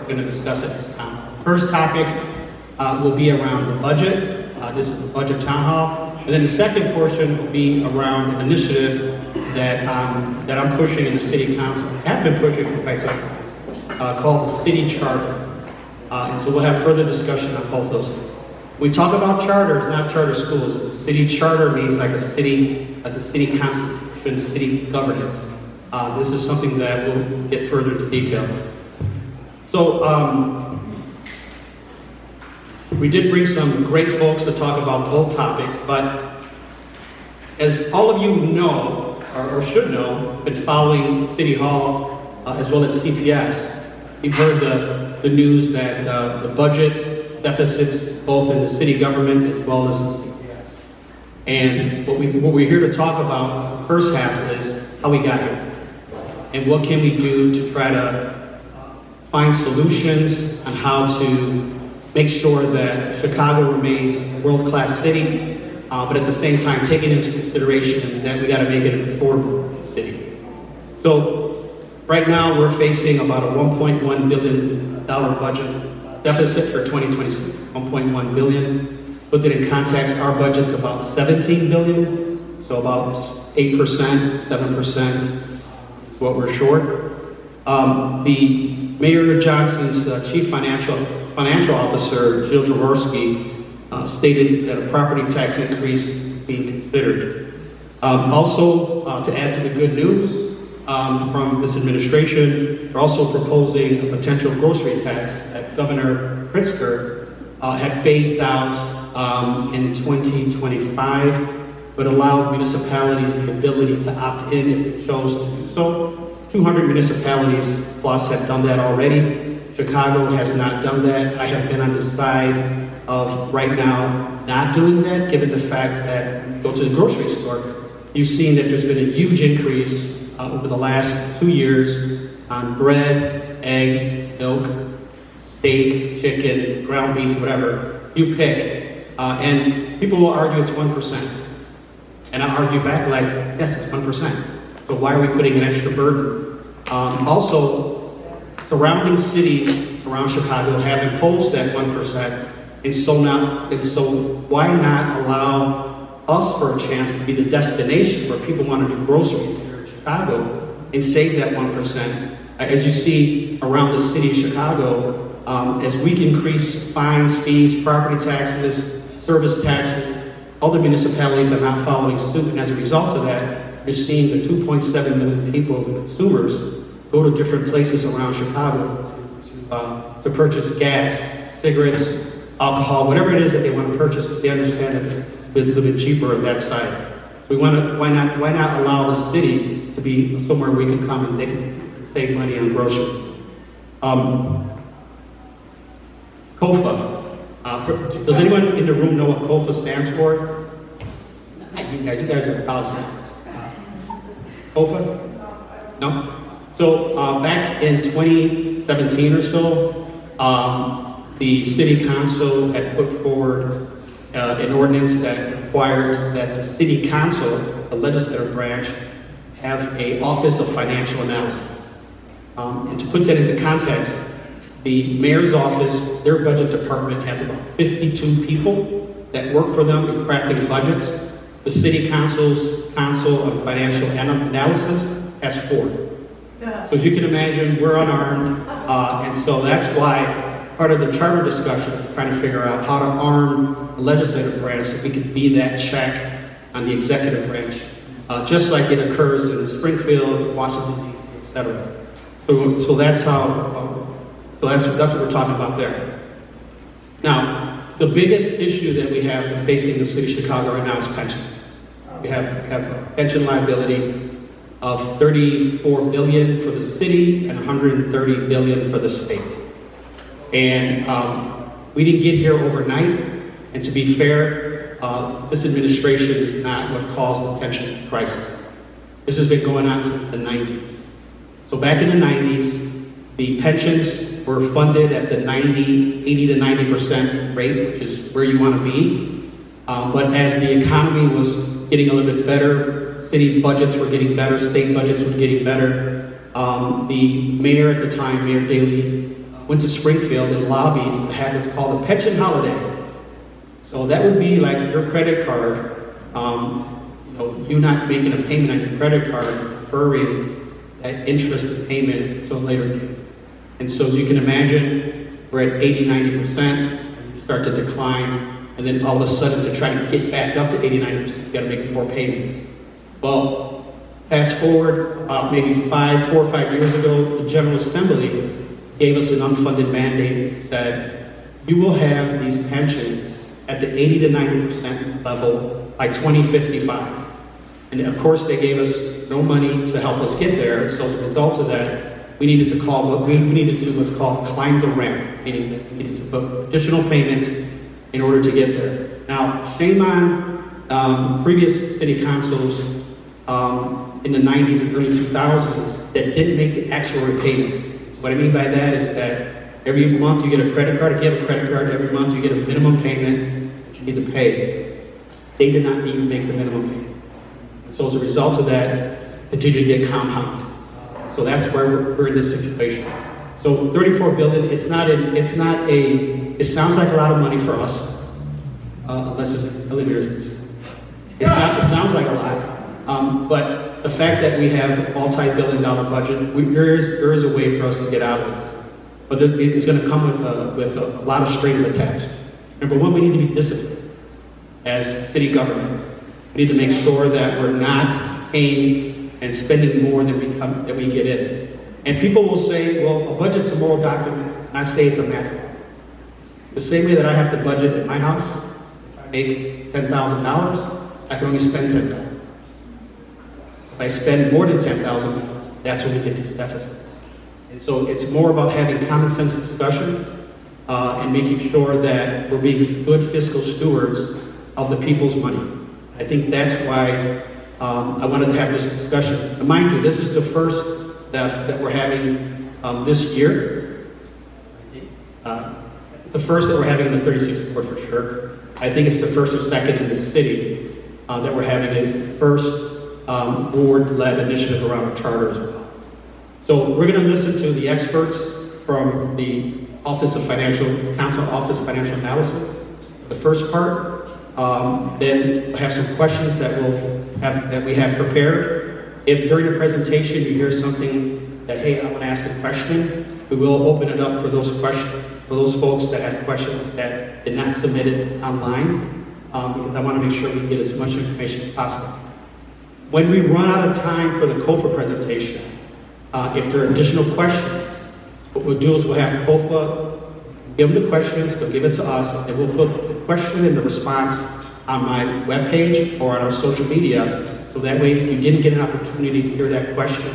going to discuss at this time. First topic will be around the budget. This is the budget town hall. And then the second portion will be around an initiative that I'm pushing in the city council, have been pushing for quite some time, called the city charter. And so we'll have further discussion on both those things. When we talk about charter, it's not charter schools. The city charter means like the city constitution, city governance. This is something that we'll get further into detail. So we did bring some great folks to talk about both topics, but as all of you know, or should know, been following City Hall as well as CPS, you've heard the news that the budget deficits both in the city government as well as the CPS. And what we're here to talk about, the first half, is how we got here. And what can we do to try to find solutions on how to make sure that Chicago remains a world-class city, but at the same time taking into consideration that we got to make it an affordable city. So right now we're facing about a $1.1 billion budget deficit for 2026, 1.1 billion. Put it in context, our budget's about 17 billion, so about 8%, 7% is what we're short. The Mayor Johnson's chief financial officer, Jill Jaworski, stated that a property tax increase is being considered. Also, to add to the good news from this administration, they're also proposing a potential grocery tax that Governor Pritzker had phased out in 2025, but allowed municipalities the ability to opt in if they chose to do so. 200 municipalities plus have done that already. Chicago has not done that. I have been on the side of right now not doing that, given the fact that when you go to the grocery store, you've seen that there's been a huge increase over the last 2 years on bread, eggs, milk, steak, chicken, ground beef, whatever you pick. And people will argue it's 1%. And I argue back like, yes, it's 1%. So why are we putting an extra burden? Also, surrounding cities around Chicago have imposed that 1%, and so why not allow us for a chance to be the destination where people want to do groceries here in Chicago and save that 1%? As you see around the city of Chicago, as we increase fines, fees, property taxes, service taxes, other municipalities are not following suit, and as a result of that, you're seeing the 2.7 million people, the consumers, go to different places around Chicago to purchase gas, cigarettes, alcohol, whatever it is that they want to purchase, but they understand that it's a little bit cheaper on that side. So we want to, why not allow the city to be somewhere we can come and they can save money on groceries. COFA. Does anyone in the room know what COFA stands for? You guys are policy. COFA? No? So back in 2017 or so, the city council had put forward an ordinance that required that the city council, the legislative branch, have an office of financial analysis. And to put that into context, the mayor's office, their budget department has about 52 people that work for them in crafting budgets. The city council's council of financial analysis has 4. So as you can imagine, we're unarmed, and so that's why part of the charter discussion is trying to figure out how to arm the legislative branch so we can be that check on the executive branch, just like it occurs in Springfield, Washington, D.C., etc. So that's what we're talking about there. Now, the biggest issue that we have facing the city of Chicago right now is pensions. We have a pension liability of $34 billion for the city and $130 billion for the state. And we didn't get here overnight. And to be fair, this administration is not what caused the pension crisis. This has been going on since the 90s. So back in the 90s, the pensions were funded at the 80 to 90% rate, which is where you want to be. But as the economy was getting a little bit better, city budgets were getting better, state budgets were getting better, the mayor at the time, Mayor Daley, went to Springfield and lobbied to have what's called a pension holiday. So that would be like your credit card, you not making a payment on your credit card, deferring that interest payment until a later date. And so as you can imagine, we're at 80, 90%, and you start to decline, and then all of a sudden to try to get back up to 80, 90%, you gotta make more payments. Well, fast forward about maybe 4 or 5 years ago, the General Assembly gave us an unfunded mandate and said, you will have these pensions at the 80 to 90% level by 2055. And of course they gave us no money to help us get there, so as a result of that, we needed to do what's called climb the ramp, meaning that we needed to put additional payments in order to get there. Now, shame on previous city councils in the 90s and early 2000s that didn't make the actual repayments. So what I mean by that is that every month you get a credit card. If you have a credit card, every month you get a minimum payment that you need to pay. They did not even make the minimum payment. So as a result of that, continue to get compounded. So that's where we're in this situation. So 34 billion, it sounds like a lot of money for us, unless it's millionaires. It sounds like a lot, but the fact that we have a multi-billion-dollar budget, there is a way for us to get out of this. But it's going to come with a lot of strings attached. Number one, we need to be disciplined as city government. We need to make sure that we're not paying and spending more than we get in. And people will say, well, a budget's a moral document, and I say it's a math problem. The same way that I have to budget at my house, if I make $10,000, I can only spend $10,000. If I spend more than $10,000, that's when we get these deficits. And so it's more about having common sense discussions and making sure that we're being good fiscal stewards of the people's money. I think that's why I wanted to have this discussion. And mind you, this is the first that we're having this year. It's the first that we're having in the 36th ward for sure. I think it's the first or second in the city that we're having. It's the first board-led initiative around a charter as well. So we're going to listen to the experts from the Office of Financial Council, Office of Financial Analysis, the first part. Then we'll have some questions that we have prepared. If during the presentation you hear something that, hey, I want to ask a question, we will open it up for those questions, for those folks that have questions that did not submit it online, because I want to make sure we get as much information as possible. When we run out of time for the COFA presentation, if there are additional questions, what we'll do is we'll have COFA give them the questions, they'll give it to us, and we'll put the question and the response on my webpage or on our social media, so that way if you didn't get an opportunity to hear that question,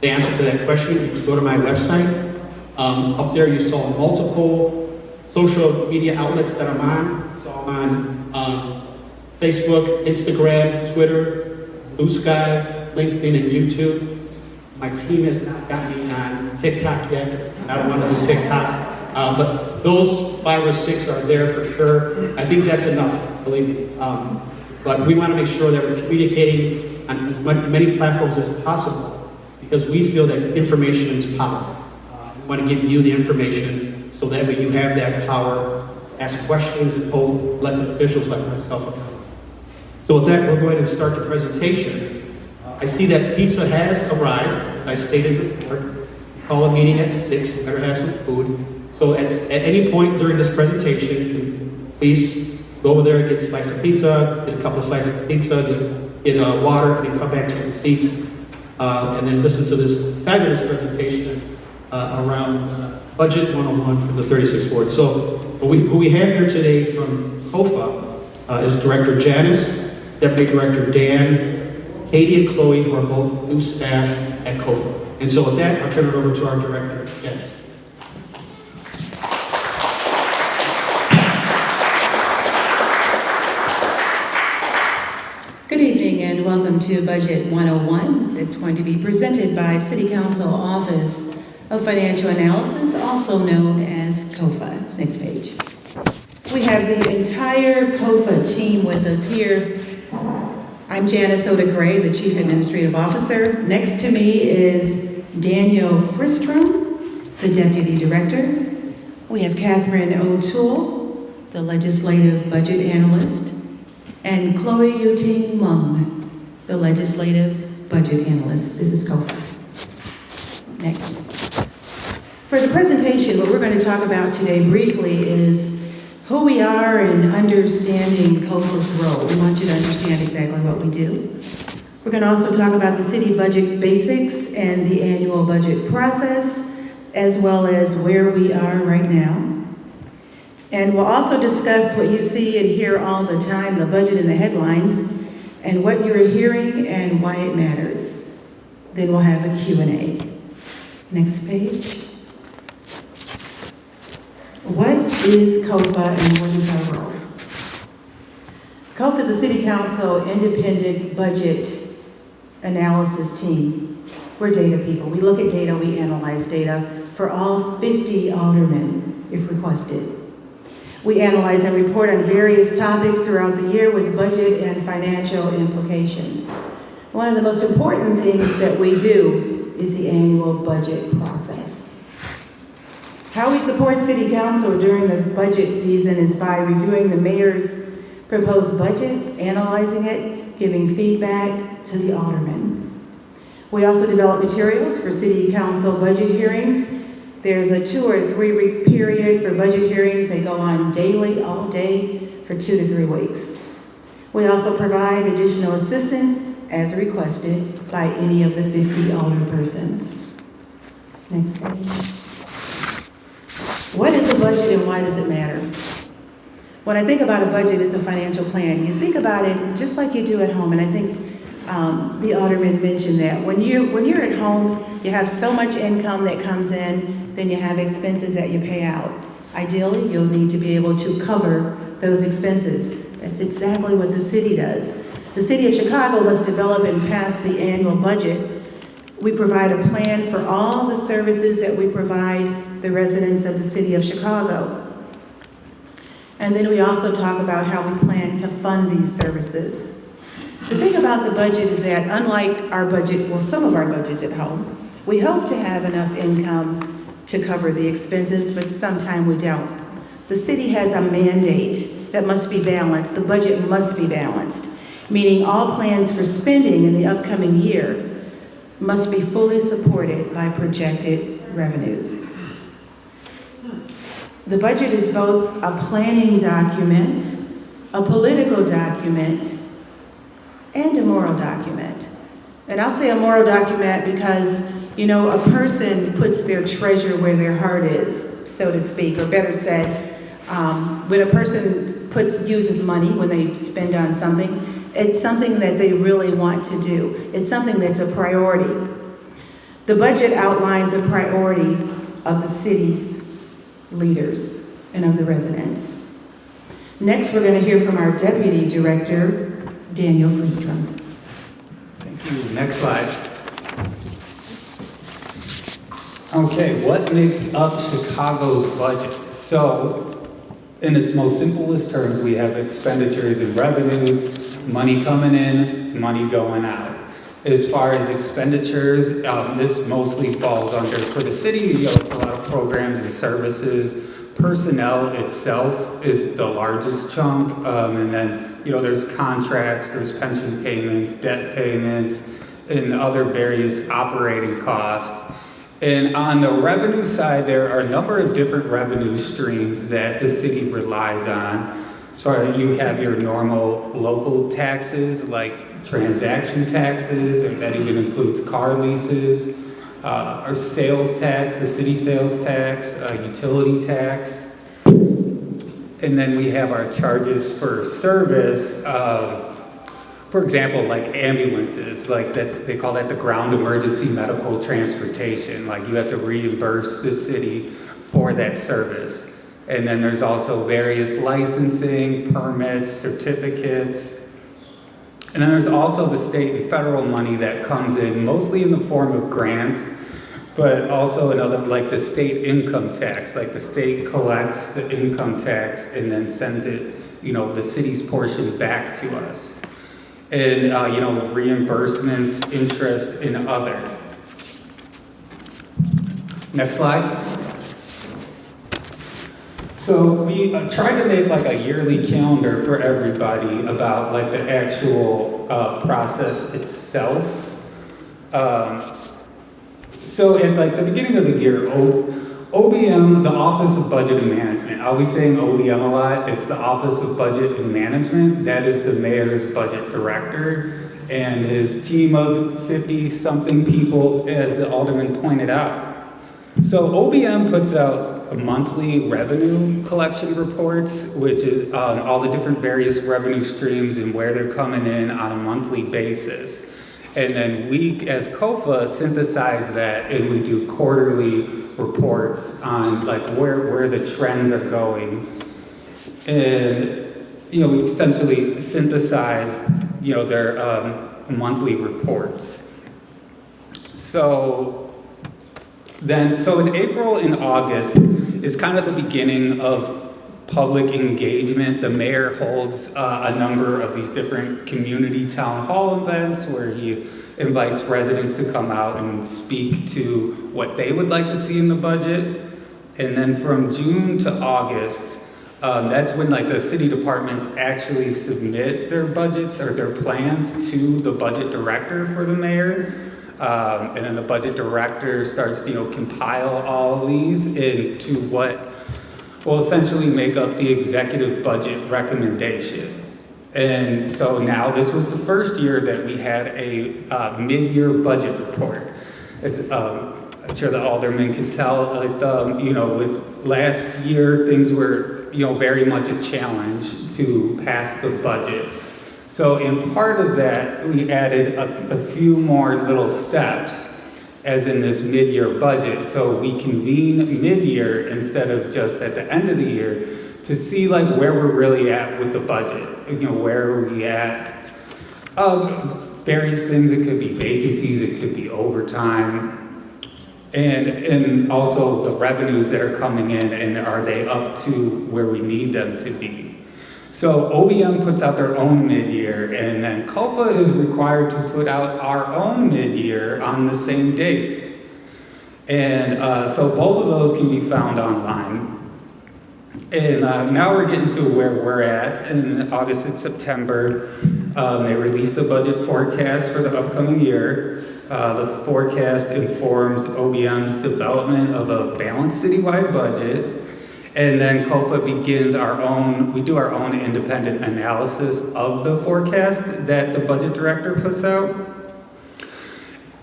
the answer to that question, you can go to my website. Up there you saw multiple social media outlets that I'm on. So I'm on Facebook, Instagram, Twitter, Blue Sky, LinkedIn, and YouTube. My team has not got me on TikTok yet. I don't want to do TikTok. But those 5 or 6 are there for sure. I think that's enough, believe me. But we want to make sure that we're communicating on as many platforms as possible, because we feel that information is power. We want to give you the information so that way you have that power, ask questions, and hold elected officials like myself accountable. So with that, we'll go ahead and start the presentation. I see that pizza has arrived, as I stated before. We call a meeting at 6, we better have some food. So at any point during this presentation, you can please go over there and get a slice of pizza, get a couple of slices of pizza, get water, and then come back to your seats, and then listen to this fabulous presentation around Budget 101 for the 36th Ward. So who we have here today from COFA is Director Janice, Deputy Director Dan, Katie and Chloe, who are both new staff at COFA. And so with that, I'll turn it over to our Director, Janice. Good evening and welcome to Budget 101. It's going to be presented by City Council Office of Financial Analysis, also known as COFA. Next page. We have the entire COFA team with us here. I'm Janice Oda Gray, the Chief Administrative Officer. Next to me is Daniel Fristrom, the Deputy Director. We have Catherine O'Toole, the legislative budget analyst, and Chloe Yuting Mung, the legislative budget analyst. This is COFA. Next. For the presentation, what we're going to talk about today briefly is who we are and understanding COFA's role. We want you to understand exactly what we do. We're going to also talk about the city budget basics and the annual budget process, as well as where we are right now. And we'll also discuss what you see and hear all the time, the budget and the headlines, and what you're hearing and why it matters. Then we'll have a Q&A. Next page. What is COFA and what is our role? COFA is a City Council independent budget analysis team. We're data people. We look at data, we analyze data for all 50 aldermen, if requested. We analyze and report on various topics throughout the year with budget and financial implications. One of the most important things that we do is the annual budget process. How we support City Council during the budget season is by reviewing the mayor's proposed budget, analyzing it, giving feedback to the aldermen. We also develop materials for City Council budget hearings. There's a 2 or 3 week period for budget hearings. They go on daily, all day, for 2 to 3 weeks. We also provide additional assistance as requested by any of the 50 alderpersons. Next page. What is a budget and why does it matter? When I think about a budget, it's a financial plan. You think about it just like you do at home, and I think the alderman mentioned that. When you're at home, you have so much income that comes in, then you have expenses that you pay out. Ideally, you'll need to be able to cover those expenses. That's exactly what the city does. The city of Chicago must develop and pass the annual budget. We provide a plan for all the services that we provide the residents of the city of Chicago. And then we also talk about how we plan to fund these services. The thing about the budget is that unlike our budget, well, some of our budgets at home, we hope to have enough income to cover the expenses, but sometimes we don't. The city has a mandate that must be balanced. The budget must be balanced, meaning all plans for spending in the upcoming year must be fully supported by projected revenues. The budget is both a planning document, a political document, and a moral document. And I'll say a moral document because, you know, a person puts their treasure where their heart is, so to speak, or better said, when a person uses money when they spend on something, it's something that they really want to do. It's something that's a priority. The budget outlines a priority of the city's leaders and of the residents. Next, we're going to hear from our Deputy Director, Daniel Fristrom. Thank you. Next slide. Okay, what makes up Chicago's budget? So, in its most simplest terms, we have expenditures and revenues, money coming in, money going out. As far as expenditures, this mostly falls under, for the city, it's a lot of programs and services. Personnel itself is the largest chunk, and then, there's contracts, there's pension payments, debt payments, and other various operating costs. And on the revenue side, there are a number of different revenue streams that the city relies on. So you have your normal local taxes, like transaction taxes, or that even includes car leases, our sales tax, the city sales tax, utility tax. And then we have our charges for service, for example, like ambulances, they call that the ground emergency medical transportation. Like you have to reimburse the city for that service. And then there's also various licensing, permits, certificates. And then there's also the state and federal money that comes in, mostly in the form of grants, but also another, like the state income tax. Like the state collects the income tax and then sends it, the city's portion back to us. And, reimbursements, interest, and other. Next slide. So we tried to make like a yearly calendar for everybody about like the actual process itself. So at like the beginning of the year, OBM, the Office of Budget and Management, I'll be saying OBM a lot, it's the Office of Budget and Management, that is the mayor's budget director and his team of 50-something people, as the alderman pointed out. So OBM puts out monthly revenue collection reports, which is all the different various revenue streams and where they're coming in on a monthly basis. And then we, as COFA, synthesize that and we do quarterly reports on like where the trends are going. And, you know, we essentially synthesize, you know, their monthly reports. So in April and August is kind of the beginning of public engagement. The mayor holds a number of these different community town hall events where he invites residents to come out and speak to what they would like to see in the budget. And then from June to August, that's when like the city departments actually submit their budgets or their plans to the budget director for the mayor. And then the budget director starts to, you know, compile all of these into what will essentially make up the executive budget recommendation. And so now this was the first year that we had a mid-year budget report. As, I'm sure the alderman can tell, like, you know, with last year, things were, you know, very much a challenge to pass the budget. So in part of that, we added a few more little steps, as in this mid-year budget. So we convene mid-year instead of just at the end of the year to see like where we're really at with the budget. You know, where are we at? Various things, it could be vacancies, it could be overtime, and also the revenues that are coming in, and are they up to where we need them to be? So OBM puts out their own mid-year, and then COFA is required to put out our own mid-year on the same date. And so both of those can be found online. And now we're getting to where we're at. In August and September, they released the budget forecast for the upcoming year. The forecast informs OBM's development of a balanced citywide budget. And then COFA begins we do our own independent analysis of the forecast that the budget director puts out.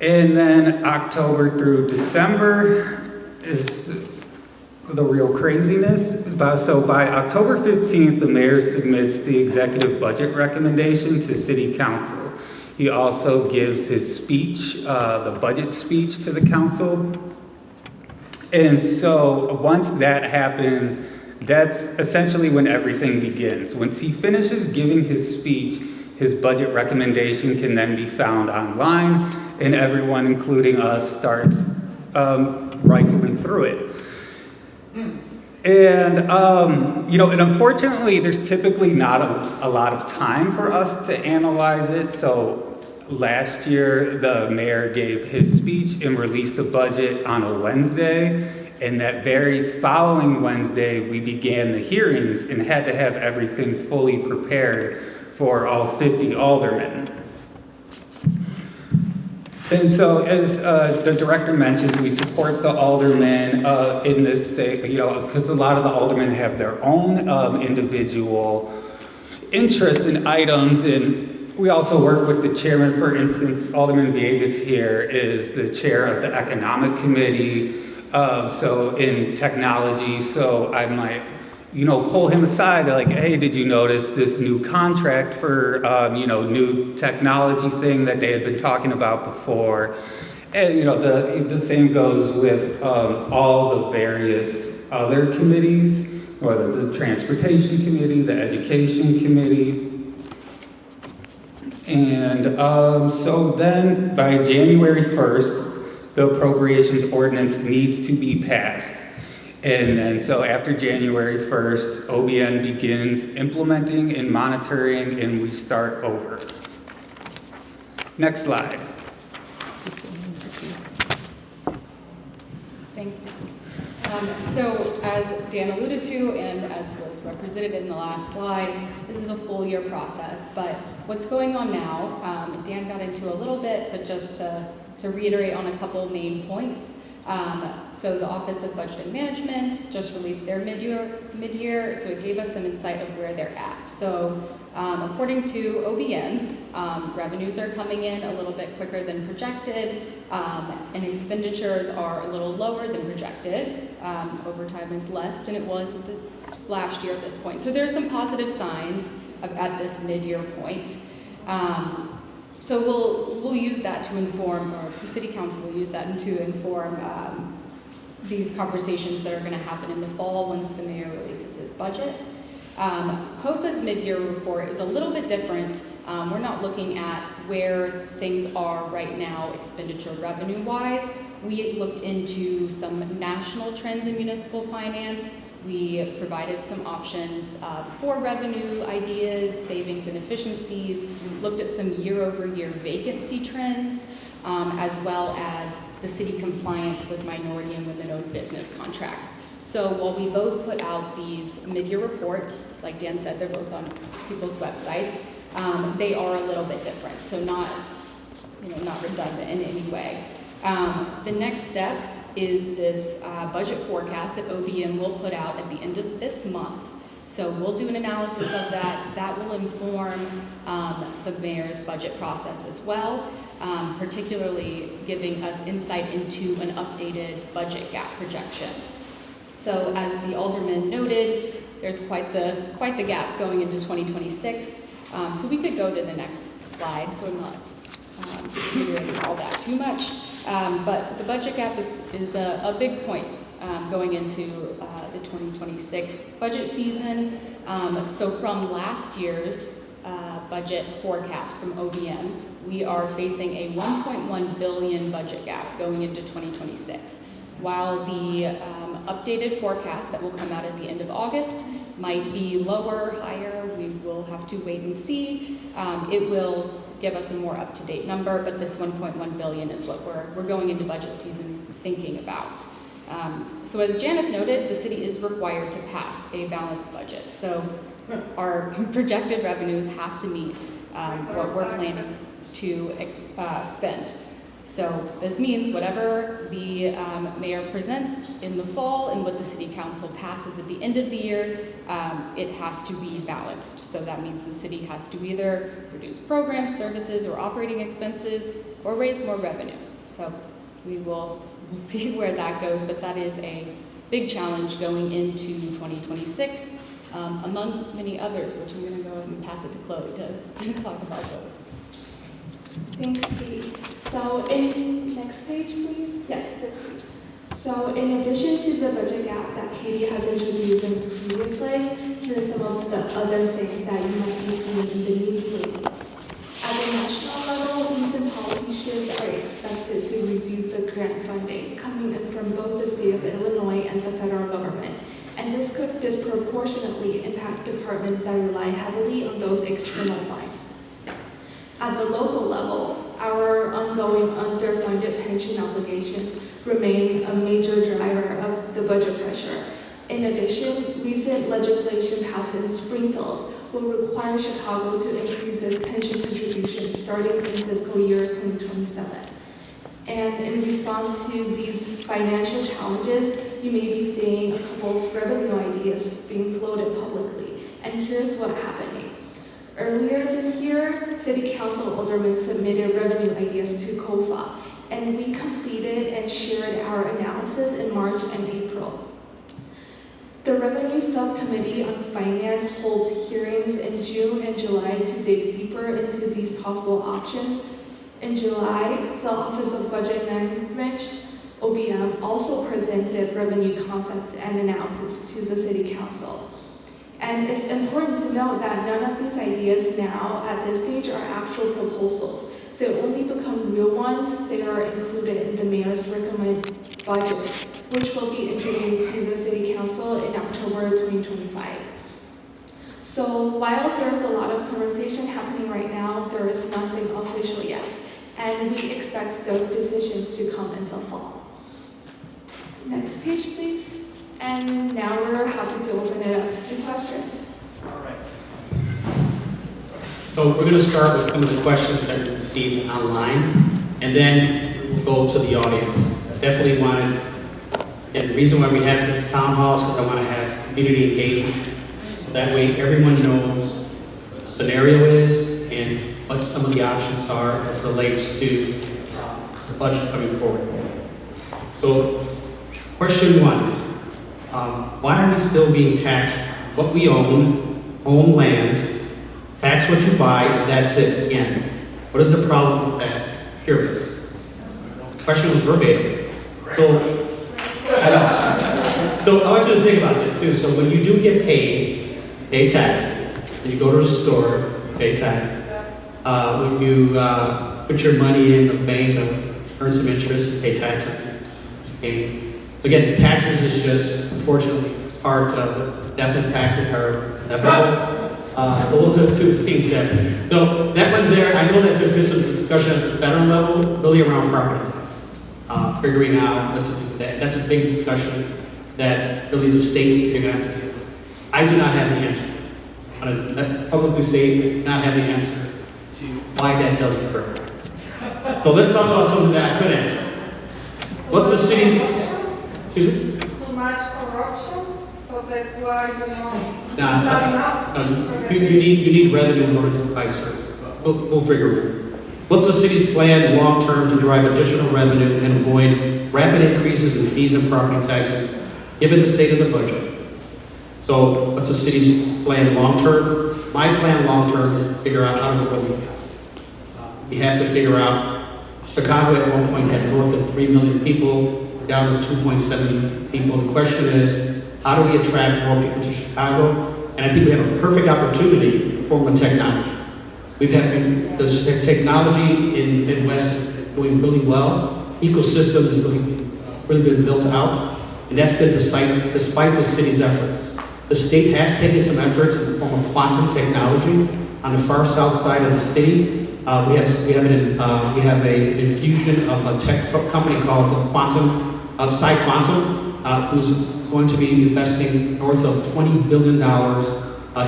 And then October through December is the real craziness. So by October 15th, the mayor submits the executive budget recommendation to city council. He also gives his speech, the budget speech to the council. And so once that happens, that's essentially when everything begins. Once he finishes giving his speech, his budget recommendation can then be found online, and everyone, including us, starts rifling through it. And, you know, and unfortunately, there's typically not a lot of time for us to analyze it. So last year, the mayor gave his speech and released the budget on a Wednesday. And that very following Wednesday, we began the hearings and had to have everything fully prepared for all 50 aldermen. And so, as the director mentioned, we support the aldermen in this thing, you know, because a lot of the aldermen have their own individual interest in items, and we also work with the chairman. For instance, Alderman Villegas here is the chair of the economic committee, so in technology, so I might, you know, pull him aside, like, hey, did you notice this new contract for, you know, new technology thing that they had been talking about before? And, you know, the same goes with all the various other committees, whether the transportation committee, the education committee. And so then by January 1st, the appropriations ordinance needs to be passed. And then so after January 1st, OBN begins implementing and monitoring, and we start over. Next slide. Thanks, Tim. So as Dan alluded to, and as was represented in the last slide, this is a full year process. But what's going on now, Dan got into a little bit, but just to reiterate on a couple main points. So the Office of Budget and Management just released their mid-year, so it gave us some insight of where they're at. So according to OBN, revenues are coming in a little bit quicker than projected, and expenditures are a little lower than projected. Overtime is less than it was at the last year at this point. So there's some positive signs at this mid-year point. So we'll use that to inform, or the City Council will use that to inform these conversations that are going to happen in the fall once the mayor releases his budget. COFA's mid-year report is a little bit different. We're not looking at where things are right now expenditure revenue-wise. We looked into some national trends in municipal finance. We provided some options for revenue ideas, savings and efficiencies, looked at some year-over-year vacancy trends, as well as the city compliance with minority and women-owned business contracts. So while we both put out these mid-year reports, like Dan said, they're both on people's websites, they are a little bit different, so not redundant in any way. The next step is this budget forecast that OBN will put out at the end of this month. So we'll do an analysis of that. That will inform the mayor's budget process as well, particularly giving us insight into an updated budget gap projection. So as the alderman noted, there's quite the gap going into 2026. So we could go to the next slide, so I'm not reiterating all that too much. But the budget gap is a big point going into the 2026 budget season. So from last year's budget forecast from OBM, we are facing a $1.1 billion budget gap going into 2026. While the updated forecast that will come out at the end of August might be lower, higher, we will have to wait and see. It will give us a more up-to-date number, but this $1.1 billion is what we're going into budget season thinking about. So as Janice noted, the city is required to pass a balanced budget. So our projected revenues have to meet what we're planning to spend. So this means whatever the mayor presents in the fall and what the city council passes at the end of the year, it has to be balanced. So that means the city has to either reduce programs, services, or operating expenses, or raise more revenue. So we'll see where that goes, but that is a big challenge going into 2026, among many others, which I'm going to go ahead and pass it to Chloe to talk about those. Thanks, Katie. So next page, please. Yes, this page. So in addition to the budget gap that Katie has introduced in previous slides, here are some of the other things that you might be seeing in the news lately. At the national level, recent policy shifts are expected to reduce the grant funding coming in from both the state of Illinois and the federal government. And this could disproportionately impact departments that rely heavily on those external funds. At the local level, our ongoing underfunded pension obligations remain a major driver of the budget pressure. In addition, recent legislation passed in Springfield will require Chicago to increase its pension contributions starting in fiscal year 2027. And in response to these financial challenges, you may be seeing a couple of revenue ideas being floated publicly. And here's what's happening. Earlier this year, City Council aldermen submitted revenue ideas to COFA, and we completed and shared our analysis in March and April. The Revenue Subcommittee on Finance holds hearings in June and July to dig deeper into these possible options. In July, the Office of Budget Management, OBM, also presented revenue concepts and analysis to the City Council. And it's important to note that none of these ideas now, at this stage, are actual proposals. They only become real ones. They are included in the mayor's recommended budget, which will be introduced to the City Council in October 2025. So while there's a lot of conversation happening right now, there is nothing official yet. And we expect those decisions to come in the fall. Next page, please. And now we're happy to open it up to questions. All right. So we're going to start with some of the questions that we received online, and then we'll go to the audience. I definitely wanted, and the reason why we have this town hall is because I want to have community engagement. So that way everyone knows what the scenario is and what some of the options are as relates to the budget coming forward. So question one, why are we still being taxed what we own land, tax what you buy, and that's it, again? What is the problem with that? Curious. The question was verbatim. So I want you to think about this too. So when you do get paid, you pay tax. When you go to the store, you pay tax. When you put your money in the bank, earn some interest, you pay tax on it. Okay. Again, taxes is just, unfortunately, part of definite taxes are inevitable. So those are the two things there. So that one there, I know that there's been some discussion at the federal level, really around property taxes, figuring out what to do with that. That's a big discussion that really the states are going to have to do. I do not have the answer. I want to publicly say I do not have the answer to why that does occur. So let's talk about something that I could answer. What's the city's... Excuse me? Too much corruption, so that's why it's Nah, not enough. you need revenue in order to provide service. We'll figure it out. What's the city's plan long-term to drive additional revenue and avoid rapid increases in fees and property taxes, given the state of the budget? So what's the city's plan long-term? My plan long-term is to figure out how to go what we have. We have to figure out, Chicago at one point had north of 3 million people, we're down to 2.7 people. The question is, how do we attract more people to Chicago? And I think we have a perfect opportunity in the form of technology. The technology in the Midwest is doing really well. Ecosystem has really been built out, and that's been despite the city's efforts. The state has taken some efforts in the form of quantum technology on the far south side of the city. We have an infusion of a tech company called Quantum, who's going to be investing north of $20 billion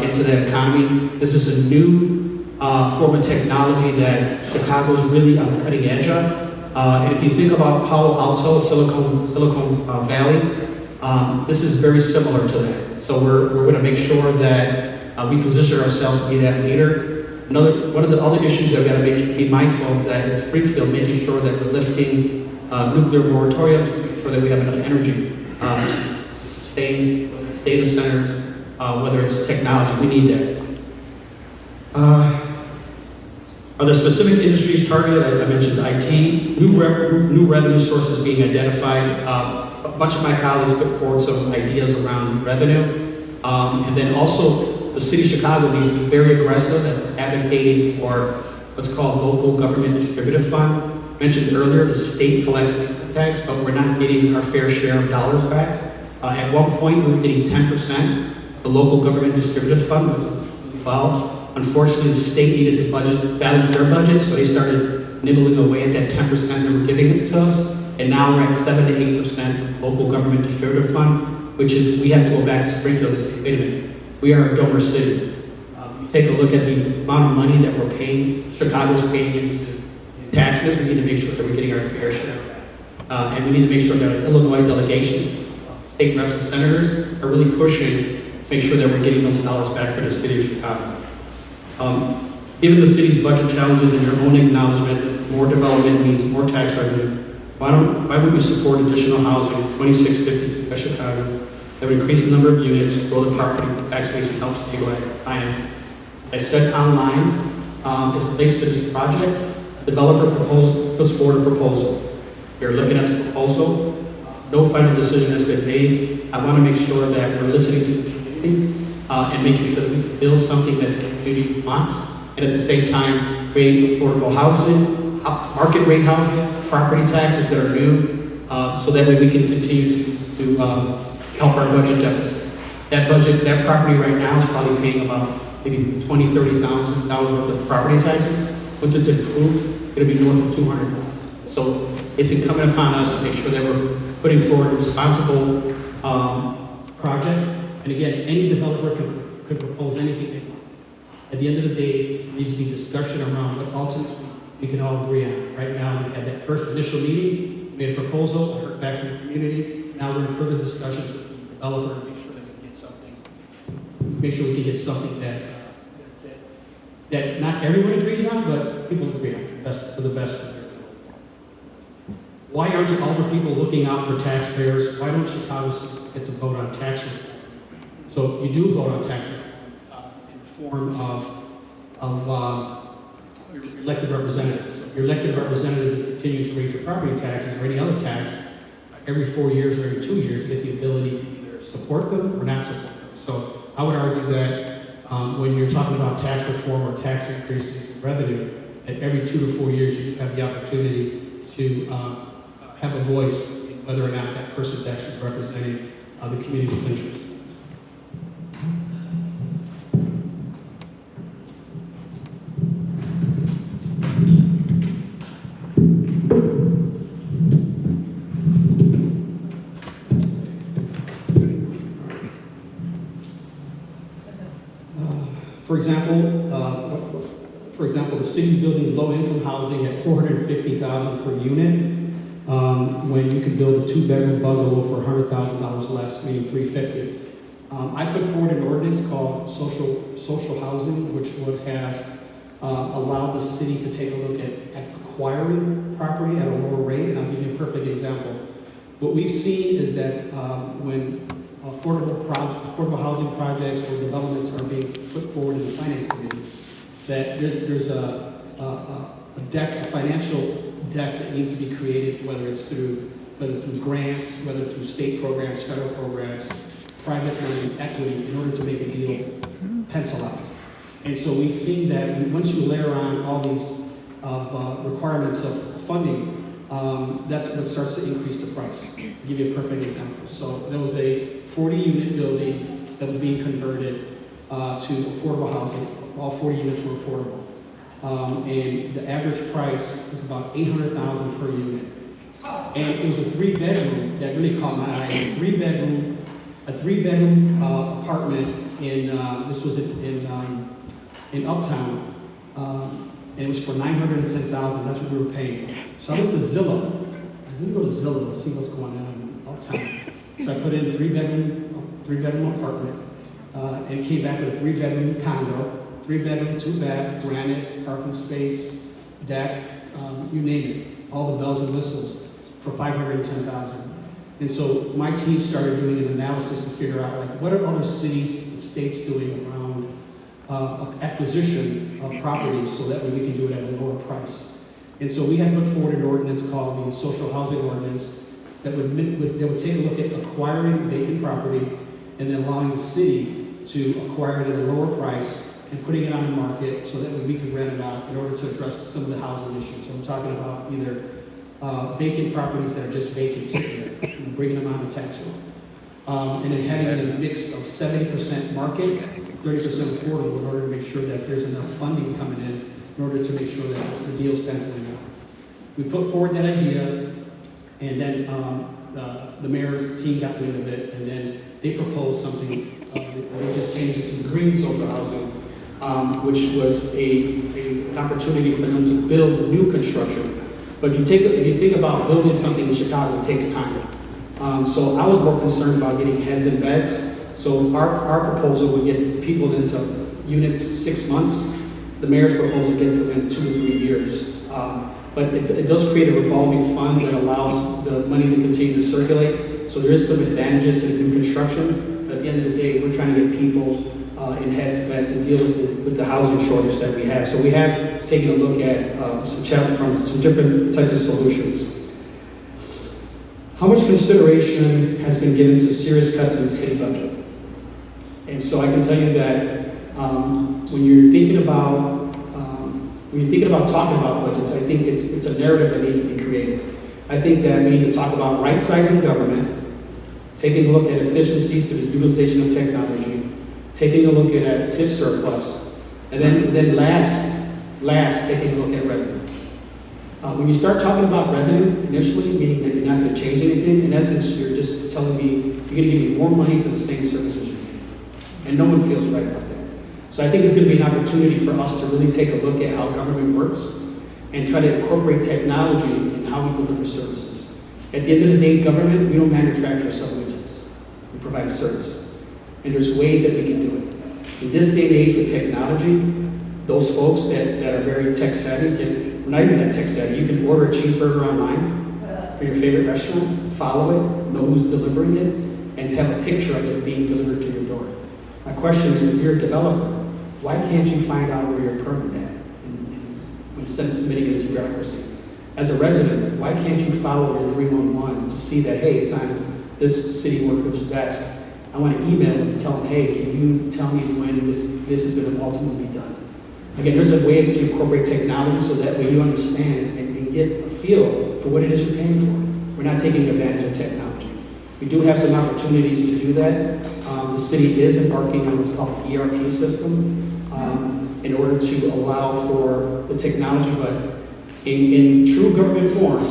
into that economy. This is a new form of technology that Chicago's really on the cutting edge of. And if you think about Palo Alto, Silicon Valley, this is very similar to that. So we're going to make sure that we position ourselves to be that leader. One of the other issues that we got to be mindful of that is Springfield, making sure that we're lifting nuclear moratoriums to make sure that we have enough energy to sustain data centers, whether it's technology, we need that. Are there specific industries targeted? I mentioned IT, new revenue sources being identified. A bunch of my colleagues put forward some ideas around revenue. And then also, the city of Chicago needs to be very aggressive at advocating for what's called local government distributive fund. I mentioned earlier, the state collects the tax, but we're not getting our fair share of dollars back. At one point, we were getting 10%. The local government distributive fund was 12%. Unfortunately, the state needed to balance their budget, so they started nibbling away at that 10% they were giving it to us. And now we're at 7 to 8% local government distributive fund, which is, we have to go back to Springfield and say, wait a minute, we are a donor city. You take a look at the amount of money that we're paying, Chicago's paying into taxes, we need to make sure that we're getting our fair share. And we need to make sure that our Illinois delegation, state reps and senators, are really pushing to make sure that we're getting those dollars back for the city of Chicago. Given the city's budget challenges and your own acknowledgement that more development means more tax revenue, why would we support additional housing, 2652 by Chicago, that would increase the number of units, grow the property tax base, and help stabilize finances? I said online, as it relates to this project, developer puts forward a proposal. You're looking at the proposal. No final decision has been made. I want to make sure that we're listening to the community and making sure that we build something that the community wants, and at the same time create affordable housing, market rate housing, property taxes that are new, so that way we can continue to help our budget deficit. That property right now is probably paying about maybe $20,000, $30,000 worth of property taxes. Once it's improved, it'll be north of $200,000. So it's incumbent upon us to make sure that we're putting forward responsible project. And again, any developer could propose anything they want. At the end of the day, there needs to be discussion around what ultimately we can all agree on. Right now, we had that first initial meeting, made a proposal, heard back from the community. Now we're in further discussions with the developer to make sure that we can get something, that not everyone agrees on, but people agree on for the best of their ability. Why aren't all the people looking out for taxpayers? Why don't Chicagoans get to vote on tax reform? So you do vote on tax reform in the form of your elected representatives. So if your elected representatives continue to raise your property taxes or any other tax, every 4 years or every 2 years, you get the ability to either support them or not support them. So I would argue that when you're talking about tax reform or tax increases in revenue, that every 2 to 4 years you have the opportunity to have a voice in whether or not that person is actually representing the community's interests. For example, the city's building low-income housing at $450,000 per unit, when you could build a 2-bedroom bungalow for $100,000 less, meaning $350,000. I put forward an ordinance called social housing, which would have allowed the city to take a look at acquiring property at a lower rate, and I'll give you a perfect example. What we've seen is that when affordable housing projects or developments are being put forward in the finance committee, that there's a financial deck that needs to be created, whether through grants, whether through state programs, federal programs, private money, equity, in order to make a deal pencil out. And so we've seen that once you layer on all these requirements of funding, that's what starts to increase the price. I'll give you a perfect example. So there was a 40-unit building that was being converted to affordable housing. All 40 units were affordable. And the average price was about $800,000 per unit. And it was a 3-bedroom that really caught my eye. A three-bedroom apartment this was in Uptown. And it was for $910,000. That's what we were paying. So I went to Zillow. I was going to go to Zillow to see what's going on in Uptown. So I put in a three-bedroom apartment, and came back with a 3-bedroom condo, 3-bedroom, 2-bath, granite, parking space, deck, you name it, all the bells and whistles for $510,000. And so my team started doing an analysis to figure out, like, what are other cities and states doing around acquisition of properties so that way we can do it at a lower price. And so we had put forward an ordinance called the social housing ordinance that would take a look at acquiring vacant property and then allowing the city to acquire it at a lower price and putting it on the market so that way we could rent it out in order to address some of the housing issues. So I'm talking about either vacant properties that are just vacant, sitting there, and bringing them on the tax roll. And then having it in a mix of 70% market, 30% affordable, in order to make sure that there's enough funding coming in order to make sure that the deal's penciling out. We put forward that idea, and then the mayor's team got wind of it, and then they proposed something. They just changed it to the green social housing, which was an opportunity for them to build new construction. But if you think about building something in Chicago, it takes time. So I was more concerned about getting heads and beds. So our proposal would get people into units 6 months. The mayor's proposal gets them in 2 to 3 years. But it does create a revolving fund that allows the money to continue to circulate. So there is some advantages to the new construction. But at the end of the day, we're trying to get people in heads and beds and deal with the housing shortage that we have. So we have taken a look at some different types of solutions. How much consideration has been given to serious cuts in the city budget? And so I can tell you that when you're thinking about talking about budgets, I think it's a narrative that needs to be created. I think that we need to talk about right-sizing government, taking a look at efficiencies through the utilization of technology, taking a look at tip surplus, and then last taking a look at revenue. When you start talking about revenue initially, meaning that you're not going to change anything, in essence, you're just telling me you're going to give me more money for the same services you're getting. And no one feels right about that. So I think it's going to be an opportunity for us to really take a look at how government works and try to incorporate technology in how we deliver services. At the end of the day, government, we don't manufacture or sell widgets. We provide a service. And there's ways that we can do it. In this day and age with technology, those folks that are very tech savvy, we're not even that tech savvy, you can order a cheeseburger online for your favorite restaurant, follow it, know who's delivering it, and have a picture of it being delivered to your door. My question is, if you're a developer, why can't you find out where your permit at instead of submitting it to bureaucracy? As a resident, why can't you follow your 311 to see that, hey, it's on this city worker's desk? I want to email them and tell them, hey, can you tell me when this is going to ultimately be done? Again, there's a way to incorporate technology so that way you understand and get a feel for what it is you're paying for. We're not taking advantage of technology. We do have some opportunities to do that. The city is embarking on what's called an ERP system in order to allow for the technology, but in true government form,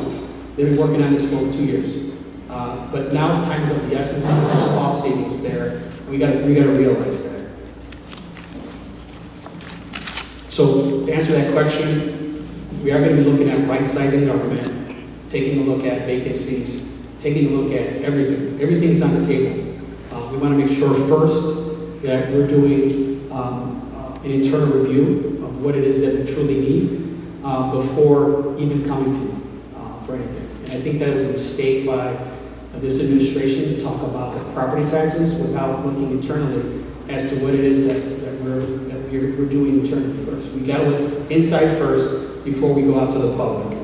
they've been working on this for over 2 years. But now it's time of the essence, and there's cost savings there, and we got to realize that. So to answer that question, we are going to be looking at right-sizing government, taking a look at vacancies, taking a look at everything. Everything's on the table. We want to make sure first that we're doing an internal review of what it is that we truly need before even coming to you for anything. And I think that was a mistake by this administration to talk about property taxes without looking internally as to what it is that we're doing internally first. We got to look inside first before we go out to the public.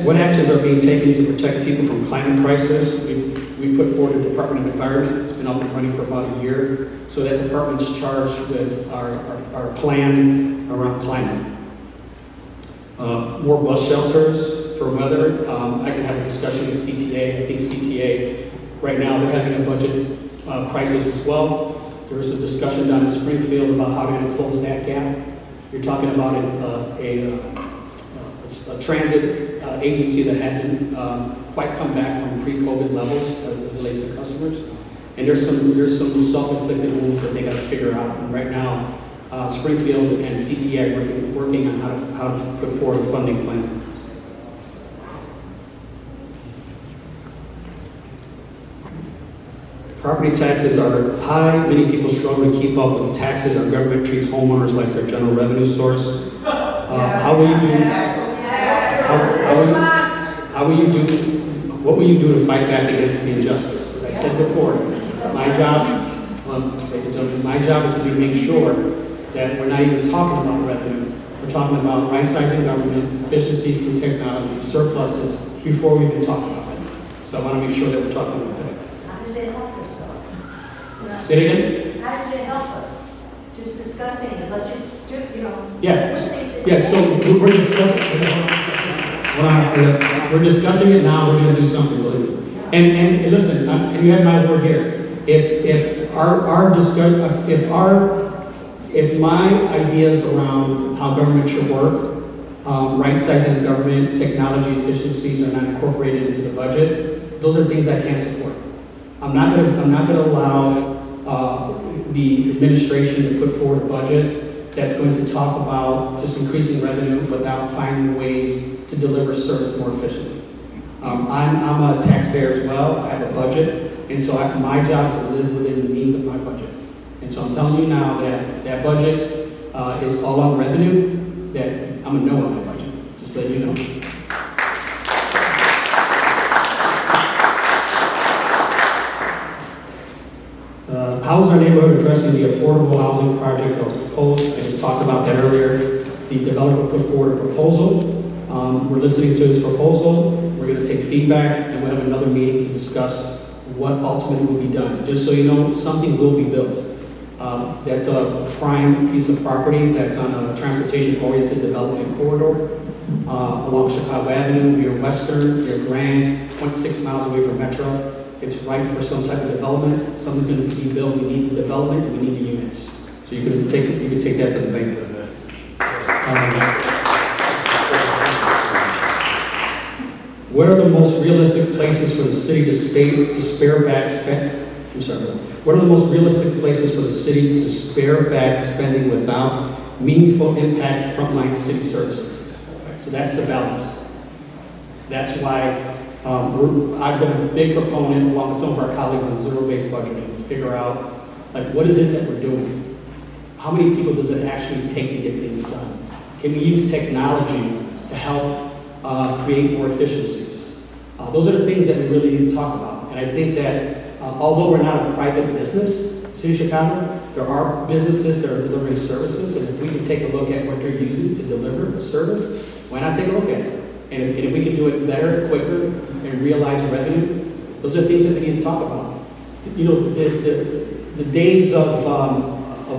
What actions are being taken to protect people from climate crisis? We put forward a Department of Environment. It's been up and running for about a year. So that department's charged with our plan around climate. More bus shelters for weather. I can have a discussion with CTA. I think CTA, right now, they're having a budget crisis as well. There was a discussion down in Springfield about how they're going to close that gap. You're talking about a transit agency that hasn't quite come back from pre-COVID levels as it relates to customers. And there's some self-inflicted wounds that they got to figure out. And right now, Springfield and CTA are working on how to put forward a funding plan. Property taxes are high. Many people struggle to keep up with the taxes. Our government treats homeowners like their general revenue source. What will you do to fight back against the injustice? As I said before, my job is to make sure that we're not even talking about revenue. We're talking about right-sizing government, efficiencies through technology, surpluses, before we even talk about revenue. So I want to make sure that we're talking about that. How does it help us though? Say it again? How does it help us? Just discussing it, let's just do, Yeah. So we're discussing. We're discussing it now. We're going to do something, believe me. And listen, and you have my word here. If my ideas around how government should work, right-sizing government, technology efficiencies are not incorporated into the budget, those are things I can't support. I'm not going to allow the administration to put forward a budget that's going to talk about just increasing revenue without finding ways to deliver service more efficiently. I'm a taxpayer as well. I have a budget, and so my job is to live within the means of my budget. And so I'm telling you now that budget is all on revenue, that I'm a no on that budget, just let you know. How is our neighborhood addressing the affordable housing project that was proposed? I just talked about that earlier. The developer put forward a proposal. We're listening to his proposal. We're going to take feedback, and we'll have another meeting to discuss what ultimately will be done. Just so you know, something will be built. That's a prime piece of property that's on a transportation-oriented development corridor along Chicago Avenue. We are Western, we are Grand, 0.6 miles away from Metro. it's ripe for some type of development. Something's going to be built. We need the development. We need the units. So you can take that to the bank. What are the most realistic places for the city to spare back spend? I'm sorry. What are the most realistic places for the city to spare back spending without meaningful impact frontline city services? So that's the balance. That's why I've been a big proponent, along with some of our colleagues, on zero-based budgeting to figure out, like, what is it that we're doing? How many people does it actually take to get things done? Can we use technology to help create more efficiencies? Those are the things that we really need to talk about. And I think that although we're not a private business, City of Chicago, there are businesses that are delivering services, and if we can take a look at what they're using to deliver a service, why not take a look at it? And if we can do it better, quicker, and realize revenue, those are things that we need to talk about. You know, the days of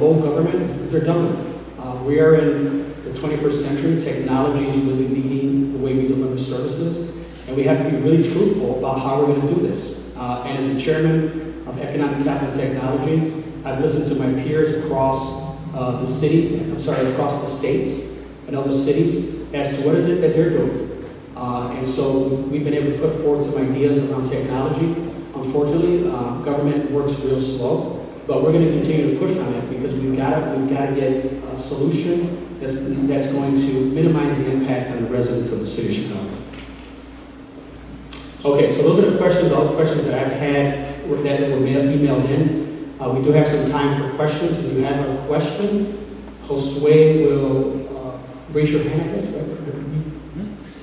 old government, they're done with. We are in the 21st century. Technology is really leading the way we deliver services, and we have to be really truthful about how we're going to do this. And as a chairman of Economic Capital and Technology, I've listened to my peers across across the states and other cities as to what is it that they're doing. And so we've been able to put forward some ideas around technology. Unfortunately, government works real slow, but we're going to continue to push on it because we've got to get a solution that's going to minimize the impact on the residents of the city of Chicago. Okay, so those are the questions, all the questions that I've had that were emailed in. We do have some time for questions. If you have a question, Josue will raise your hand.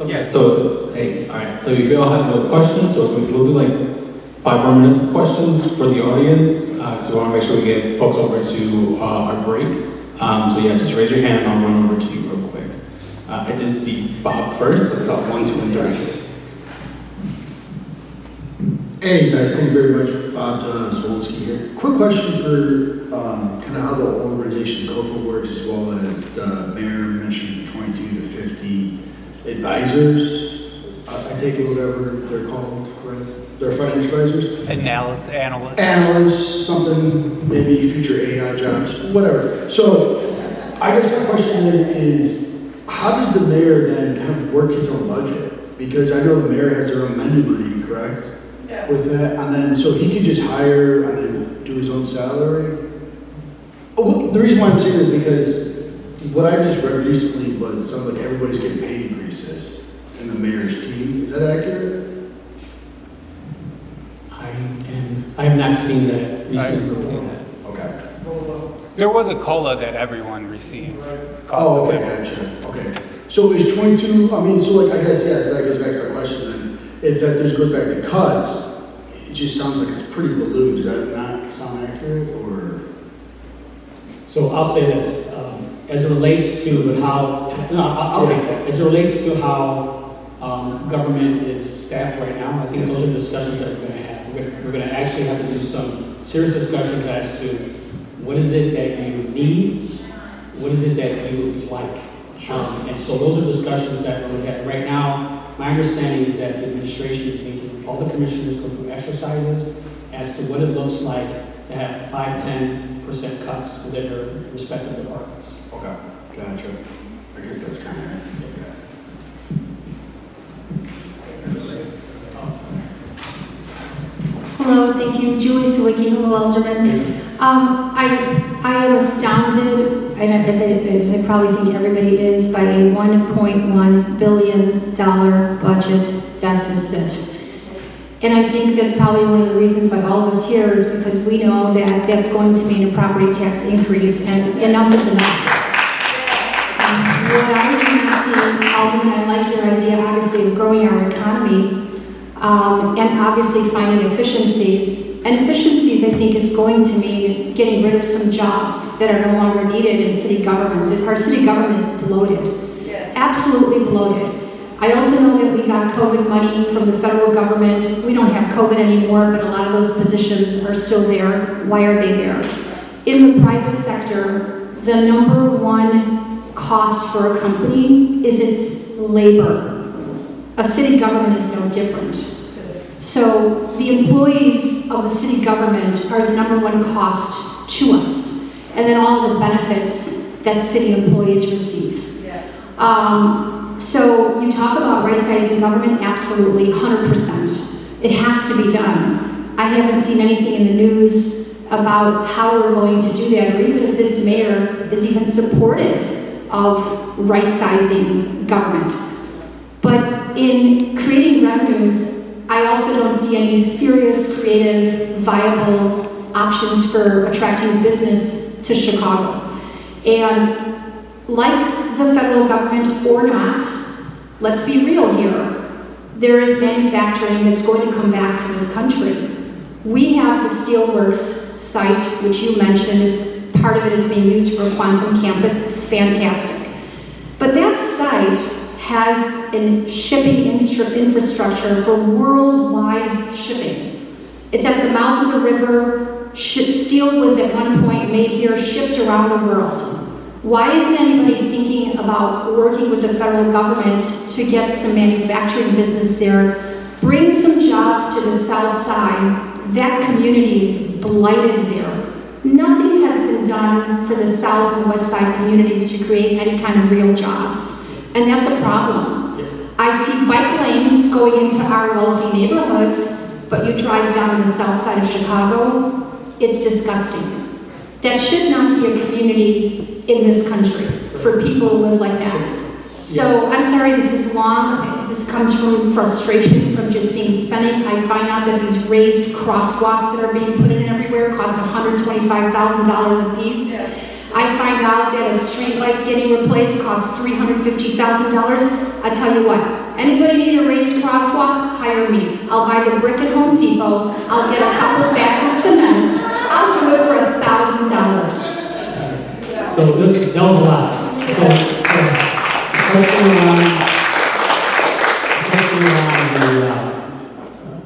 Yeah, so, hey, all right. So if you all have no questions, so we'll do like 5 more minutes of questions for the audience. So we want to make sure we get folks over to our break. So yeah, just raise your hand and I'll run over to you real quick. I did see Bob first. So it's up 1, 2, and 3. Hey guys, thank you very much. Bob Zwolski here. Quick question for kind of how the organization COFA works, as well as the mayor mentioned 22 to 50 advisors. I take it whatever they're called, correct? They're financial advisors? Analysts. Something, maybe future AI jobs, whatever. So I guess my question is, how does the mayor then kind of work his own budget? Because I know the mayor has their own menu money, correct? Yeah. With that, and then so he could just hire and then do his own salary. Oh, well, the reason why I'm saying that is because what I just read recently was it sounds like everybody's getting pay increases in the mayor's team. Is that accurate? I have not seen that recently. Okay. There was a COLA that everyone received. Oh, okay, gotcha. Okay. So is 22? I mean, so like I guess yes. That goes back to my question then. If that just goes back to cuts, it just sounds like it's pretty ballooned. Does that not sound accurate, or? So I'll say this, as it relates to how, I'll take that. As it relates to how government is staffed right now, I think those are discussions that we're going to have. We're going to actually have to do some serious discussions as to what is it that you need, what is it that you like. And so those are discussions that we're looking at right now. My understanding is that the administration is making all the commissioners go through exercises as to what it looks like to have 5-10% cuts within their respective departments. Okay, gotcha. I guess that's kind of it. Hello, thank you. Julie Sawicki, hello, Alderman. I am astounded, and as I probably think everybody is, by a $1.1 billion budget deficit. And I think that's probably one of the reasons why all of us here is because we know that that's going to mean a property tax increase, and enough is enough. What I do not see, Alderman, I like your idea, obviously, of growing our economy, and obviously finding efficiencies. And efficiencies, I think, is going to mean getting rid of some jobs that are no longer needed in city government. Our city government is bloated, absolutely bloated. I also know that we got COVID money from the federal government. We don't have COVID anymore, but a lot of those positions are still there. Why are they there? In the private sector, the number one cost for a company is its labor. A city government is no different. So the employees of the city government are the number one cost to us, and then all the benefits that city employees receive. So you talk about right-sizing government, absolutely, 100%. It has to be done. I haven't seen anything in the news about how we're going to do that, or even if this mayor is even supportive of right-sizing government. But in creating revenues, I also don't see any serious, creative, viable options for attracting business to Chicago. And like the federal government or not, let's be real here, there is manufacturing that's going to come back to this country. We have the Steelworks site, which you mentioned, is part of it is being used for a quantum campus, fantastic. But that site has a shipping infrastructure for worldwide shipping. It's at the mouth of the river. Steel was at one point made here, shipped around the world. Why isn't anybody thinking about working with the federal government to get some manufacturing business there, bring some jobs to the south side? That community is blighted there. Nothing has been done for the south and west side communities to create any kind of real jobs, and that's a problem. I see bike lanes going into our wealthy neighborhoods, but you drive down the south side of Chicago, it's disgusting. That should not be a community in this country for people who live like that. So I'm sorry this is long. This comes from frustration from just seeing spending. I find out that these raised crosswalks that are being put in everywhere cost $125,000 a piece. I find out that a street light getting replaced costs $350,000. I tell you what, anybody need a raised crosswalk? Hire me. I'll buy the brick at Home Depot. I'll get a couple bags of cement. I'll do it for $1,000. So that was a lot. So,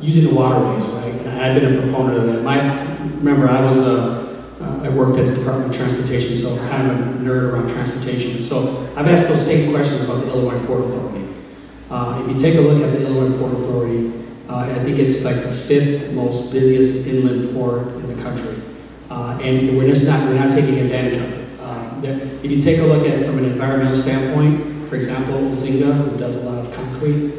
using the waterways, right? And I've been a proponent of that. Remember, I worked at the Department of Transportation, so I'm kind of a nerd around transportation. So I've asked those same questions about the Illinois Port Authority. If you take a look at the Illinois Port Authority, I think it's like the 5th most busiest inland port in the country. And we're not taking advantage of it. If you take a look at it from an environmental standpoint, for example, Zinga, who does a lot of concrete,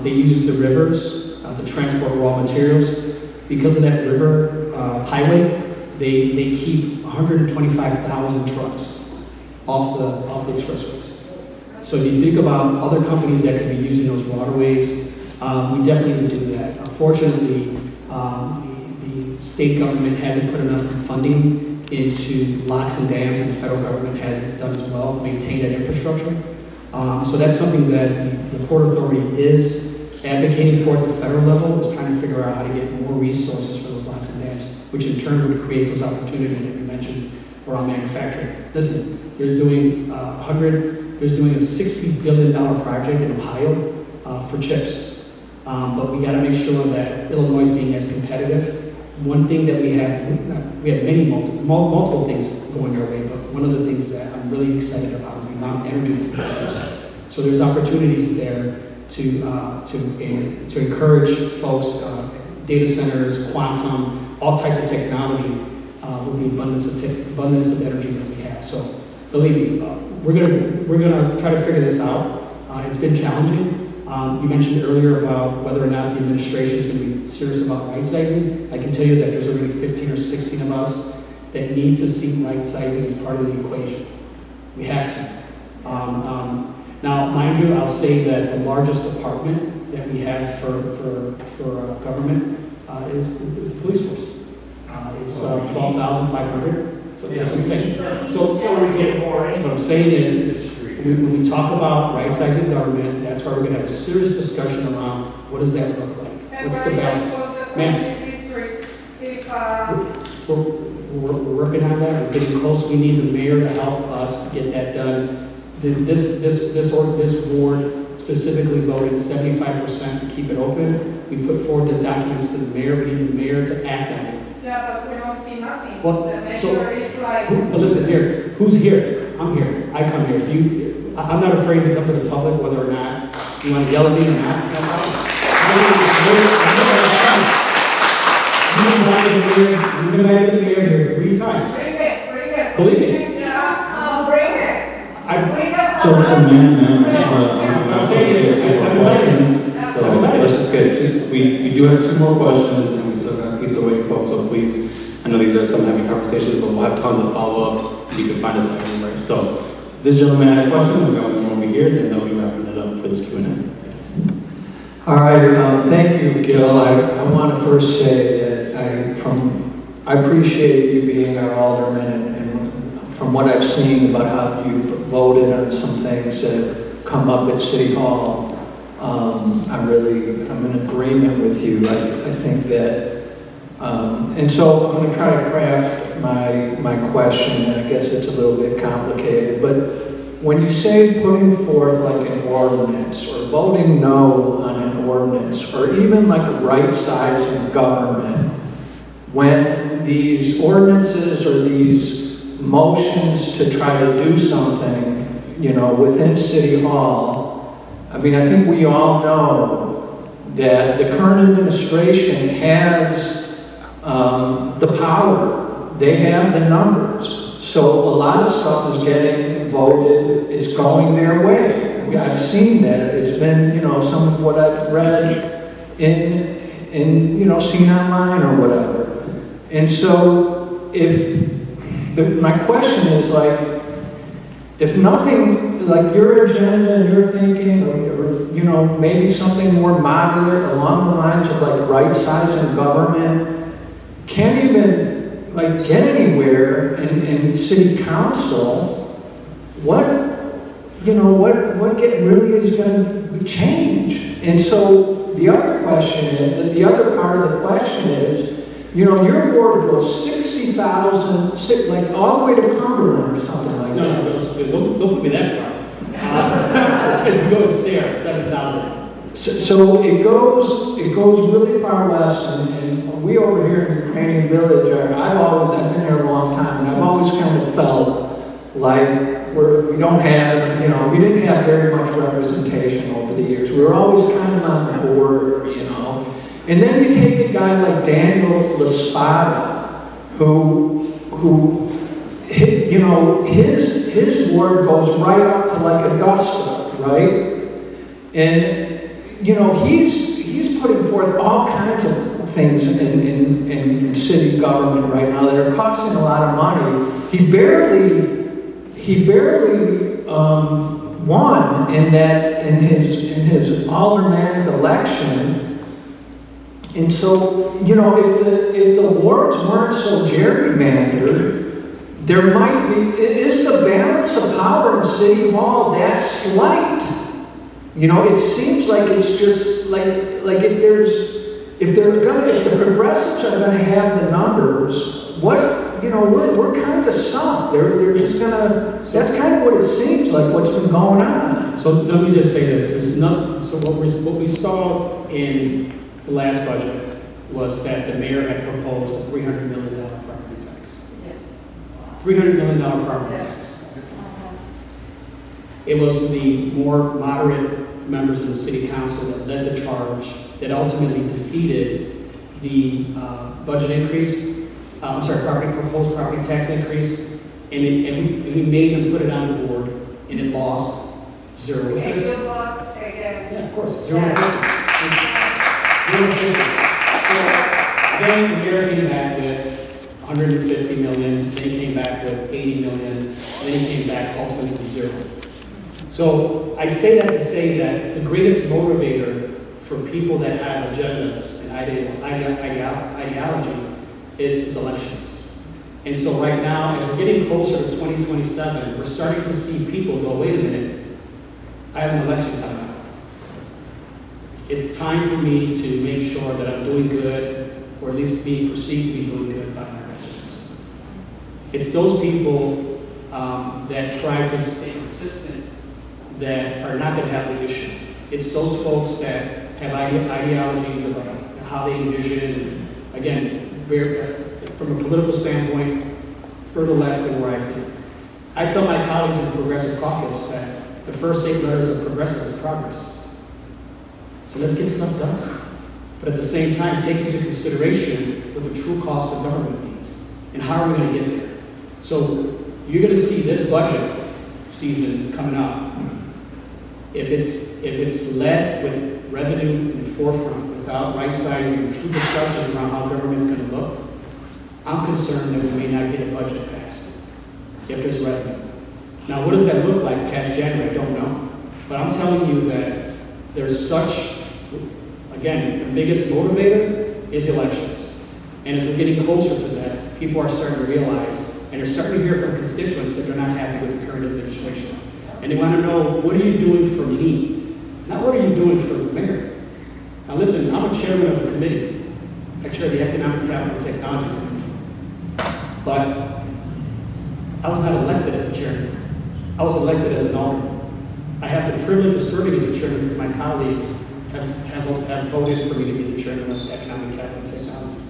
they use the rivers to transport raw materials. Because of that river highway, they keep 125,000 trucks off the expressways. So if you think about other companies that could be using those waterways, we definitely would do that. Unfortunately, the state government hasn't put enough funding into locks and dams, and the federal government hasn't done as well to maintain that infrastructure. So that's something that the Port Authority is advocating for at the federal level, is trying to figure out how to get more resources for those locks and dams, which in turn would create those opportunities that you mentioned around manufacturing. Listen, there's doing a $60 billion project in Ohio for chips, but we got to make sure that Illinois is being as competitive. One thing that we have multiple things going our way, but one of the things that I'm really excited about is the amount of energy that we produce. So there's opportunities there to encourage folks, data centers, quantum, all types of technology with the abundance of energy that we have. So believe me, we're gonna try to figure this out. It's been challenging. You mentioned earlier about whether or not the administration is going to be serious about right-sizing. I can tell you that there's already 15 or 16 of us that need to see right-sizing as part of the equation. We have to. Now, mind you, I'll say that the largest department that we have for government is the police force. It's 12,500. So that's what I'm saying. So what I'm saying is, when we talk about right-sizing government, that's why we're going to have a serious discussion around what does that look like? What's the balance? Ma'am, we're working on that. We're getting close. We need the mayor to help us get that done. This board specifically voted 75% to keep it open. We put forward the documents to the mayor. We need the mayor to act on it. Yeah, but we don't see nothing. Well, the mayor is like... But listen here. Who's here? I'm here. I come here. I'm not afraid to come to the public, whether or not you want to yell at me or not. You've invited the mayor here 3 times. Bring it. Believe me. Yeah, bring it. We have. So, ma'am, I'm saying is, questions. So let's just get, we do have 2 more questions, and we still got a piece of waiting folks, so please, I know these are some heavy conversations, but we'll have tons of follow-up. You can find us everywhere. So, this gentleman had a question, we've got one over here, and then we'll be wrapping it up for this Q&A. All right, thank you, Gil. I want to first say that I appreciate you being our alderman, and from what I've seen about how you voted on some things that come up at City Hall, I'm in agreement with you. I think that, and so I'm going to try to craft my question, and I guess it's a little bit complicated, but when you say putting forth like an ordinance or voting no on an ordinance or even like right-sizing government, when these ordinances or these motions to try to do something, within City Hall, I mean, I think we all know that the current administration has the power. They have the numbers. So a lot of stuff is getting voted, it's going their way. I've seen that. It's been, some of what I've read in seen online or whatever. And so my question is like, if nothing, like your agenda and your thinking, or maybe something more moderate along the lines of like right-sizing government, can't even like get anywhere in city council, what really is going to change? And so the other question is, the other part of the question is, your ward goes 60,000, like all the way to Cumberland or something like that. No, don't put me that far. It's going to Sarah, 7,000. So it goes really far west, and we over here in Ukrainian Village, I've been there a long time, and I've always kind of felt like we don't have, we didn't have very much representation over the years. We were always kind of on the border, And then you take a guy like Daniel LaSpada, who his ward goes right up to like Augusta, right? And he's putting forth all kinds of things in city government right now that are costing a lot of money. He barely won in his aldermanic election. And so, if the wards weren't so gerrymandered, there might be, is the balance of power in City Hall that slight? It seems like it's just like if the progressives are gonna have the numbers, we're kind of sunk. They're just gonna. That's kind of what it seems like. What's been going on. So let me just say this: so what we saw in the last budget was that the mayor had proposed a $300 million property tax. Yes. $300 million property tax. It was the more moderate members of the city council that led the charge that ultimately defeated the budget increase. Proposed property tax increase, and we made them put it on the board, and it lost 0 to 50. Yeah, of course, 0 to 50. Then the mayor came back with 150 million, then he came back with 80 million, then he came back ultimately to 0. So I say that to say that the greatest motivator for people that have agendas and ideology is elections. And so right now, as we're getting closer to 2027, we're starting to see people go, wait a minute, I have an election coming up. It's time for me to make sure that I'm doing good, or at least being perceived to be doing good by my residents. It's those people that try to stay consistent that are not going to have the issue. It's those folks that have ideologies about how they envision, and again, from a political standpoint, further left than where I think. I tell my colleagues in the Progressive Caucus that the first 8 letters of progressive is progress. So let's get stuff done. but at the same time, take into consideration what the true cost of government means, and how are we going to get there? So you're going to see this budget season coming up. If it's led with revenue in the forefront, without right-sizing true discussions around how government's going to look, I'm concerned that we may not get a budget passed if there's revenue. Now, what does that look like past January? I don't know. But I'm telling you that there's such, again, the biggest motivator is elections. And as we're getting closer to that, people are starting to realize, and they're starting to hear from constituents that they're not happy with the current administration. And they want to know, what are you doing for me? Not what are you doing for the mayor? Now listen, I'm a chairman of a committee. I chair the Economic Capital Technology Committee. But I was not elected as a chairman. I was elected as an alderman. I have the privilege of serving as a chairman because my colleagues have voted for me to be the chairman of Economic Capital Technology.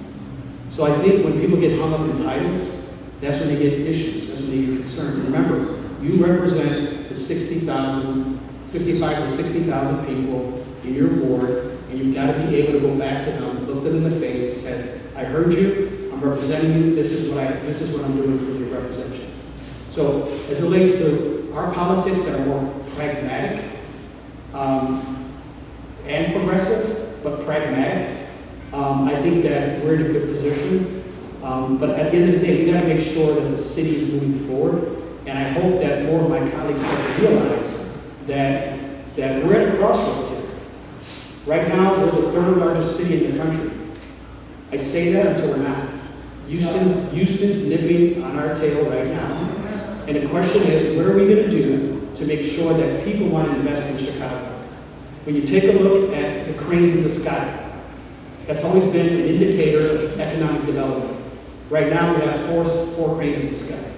So I think when people get hung up in titles, that's when they get issues, that's when they get concerns. And remember, you represent the 60,000, 55 to 60,000 people in your ward, and you've got to be able to go back to them, look them in the face and say, I heard you, I'm representing you, this is what I'm doing for your representation. So as it relates to our politics that are more pragmatic and progressive, but pragmatic, I think that we're in a good position. But at the end of the day, we got to make sure that the city is moving forward. And I hope that more of my colleagues start to realize that we're at a crossroads here. Right now, we're the third largest city in the country. I say that until we're not. Houston's nipping on our tail right now. And the question is, what are we going to do to make sure that people want to invest in Chicago? When you take a look at the cranes in the sky, that's always been an indicator of economic development. Right now, we have four cranes in the sky.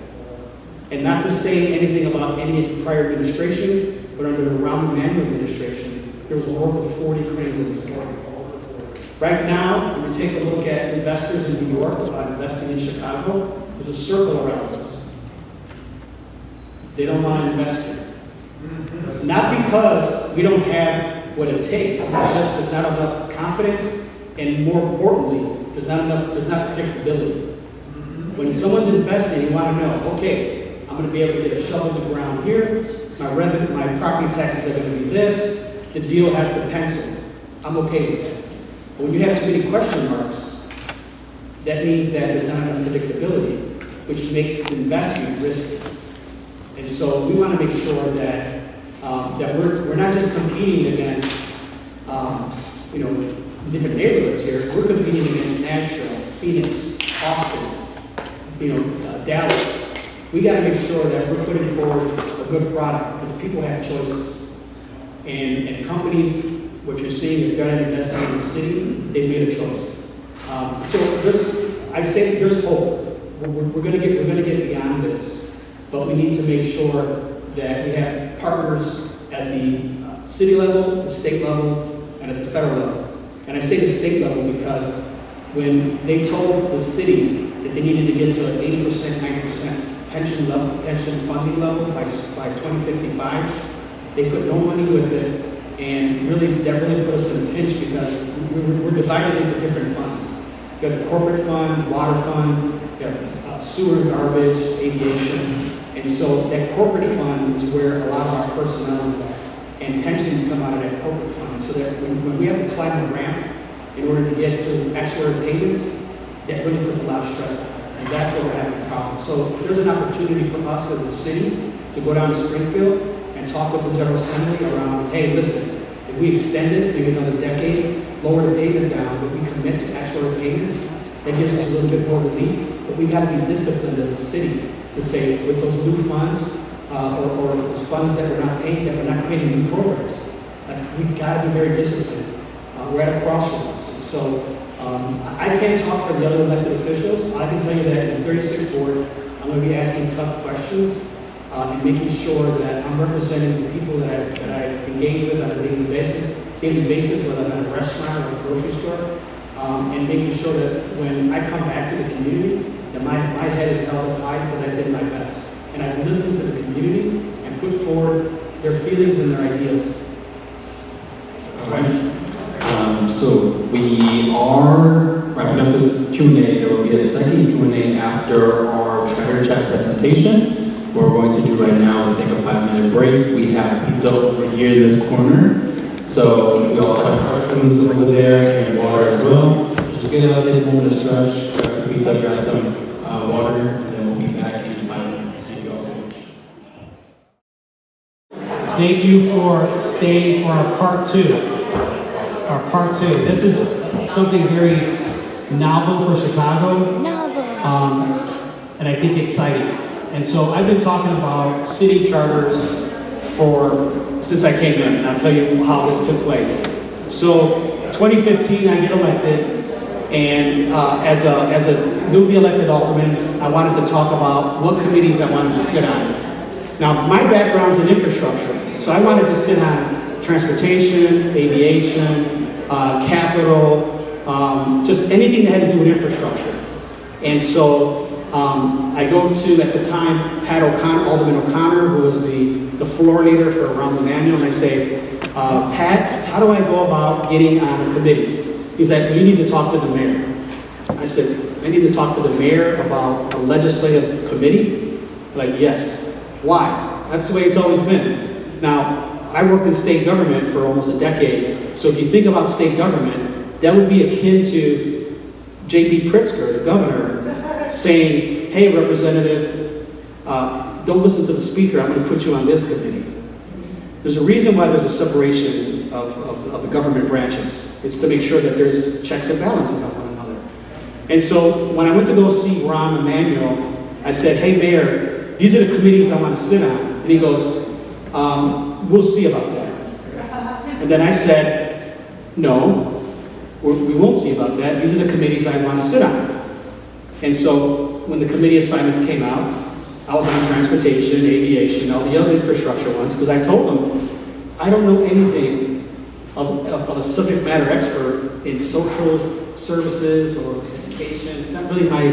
And not to say anything about any prior administration, but under the Rahm Emanuel administration, there was north of 40 cranes in the sky. Right now, when you take a look at investors in New York about investing in Chicago, there's a circle around us. They don't want to invest here. Not because we don't have what it takes, it's just there's not enough confidence, and more importantly, there's not predictability. When someone's investing, you want to know, okay, I'm going to be able to get a shovel in the ground here, my property taxes are going to be this, the deal has to pencil. I'm okay with that. But when you have too many question marks, that means that there's not enough predictability, which makes the investment risky. And so we want to make sure that we're not just competing against different neighborhoods here. We're competing against Nashville, Phoenix, Austin, Dallas. We got to make sure that we're putting forward a good product because people have choices. And companies, what you're seeing, if they're not investing in the city, they've made a choice. So there's hope. We're going to get beyond this, but we need to make sure that we have partners at the city level, the state level, and at the federal level. And I say the state level because when they told the city that they needed to get to an 80%, 90% pension funding level by 2055, they put no money with it, and that really put us in a pinch because we're divided into different funds. You have the corporate fund, water fund, you have sewer, garbage, aviation, and so that corporate fund is where a lot of our personnel is at, and pensions come out of that corporate fund, so that when we have to climb the ramp in order to get to actuarial payments, that really puts a lot of stress on it, and that's where we're having a problem. So there's an opportunity for us as a city to go down to Springfield and talk with the General Assembly around, hey, listen, if we extend it, maybe another decade, lower the payment down, but we commit to actuarial payments, that gives us a little bit more relief, but we got to be disciplined as a city to say, with those new funds, or those funds that we're not paying, that we're not creating new programs. We've got to be very disciplined. We're at a crossroads. So I can't talk for the other elected officials. I can tell you that in the 36th board, I'm going to be asking tough questions and making sure that I'm representing the people that I engage with on a daily basis, whether I'm at a restaurant or a grocery store, and making sure that when I come back to the community, that my head is held up high because I did my best. And I listened to the community and put forward their feelings and their ideas. All right. So we are wrapping up this Q&A. There will be a second Q&A after our Treasure Chat presentation. What we're going to do right now is take a 5-minute break. We have pizza over here in this corner. So we also have questions over there and water as well. Just get out, take a moment to stretch, grab some pizza, grab some water, and then we'll be back in 5 minutes. Thank you all so much. Thank you for staying for our part two. Our part two. This is something very novel for Chicago. And I think exciting. And so I've been talking about city charters since I came in, and I'll tell you how this took place. So 2015, I get elected, and as a newly elected alderman, I wanted to talk about what committees I wanted to sit on. Now, my background's in infrastructure, so I wanted to sit on transportation, aviation, capital, just anything that had to do with infrastructure. And so I go to, at the time, Alderman O'Connor, who was the floor leader for Around the Manual, and I say, Pat, how do I go about getting on a committee? He's like, well, you need to talk to the mayor. I said, I need to talk to the mayor about a legislative committee? Like, yes. Why? That's the way it's always been. Now, I worked in state government for almost a decade, so if you think about state government, that would be akin to J.B. Pritzker, the governor, saying, hey, representative, don't listen to the speaker, I'm going to put you on this committee. There's a reason why there's a separation of the government branches. It's to make sure that there's checks and balances on one another. And so when I went to go see Ron Emanuel, I said, hey, Mayor, these are the committees I want to sit on. And he goes, we'll see about that. And then I said, no, we won't see about that. These are the committees I want to sit on. And so when the committee assignments came out, I was on transportation, aviation, all the other infrastructure ones, because I told them, I don't know anything of a subject matter expert in social services or education. It's not really my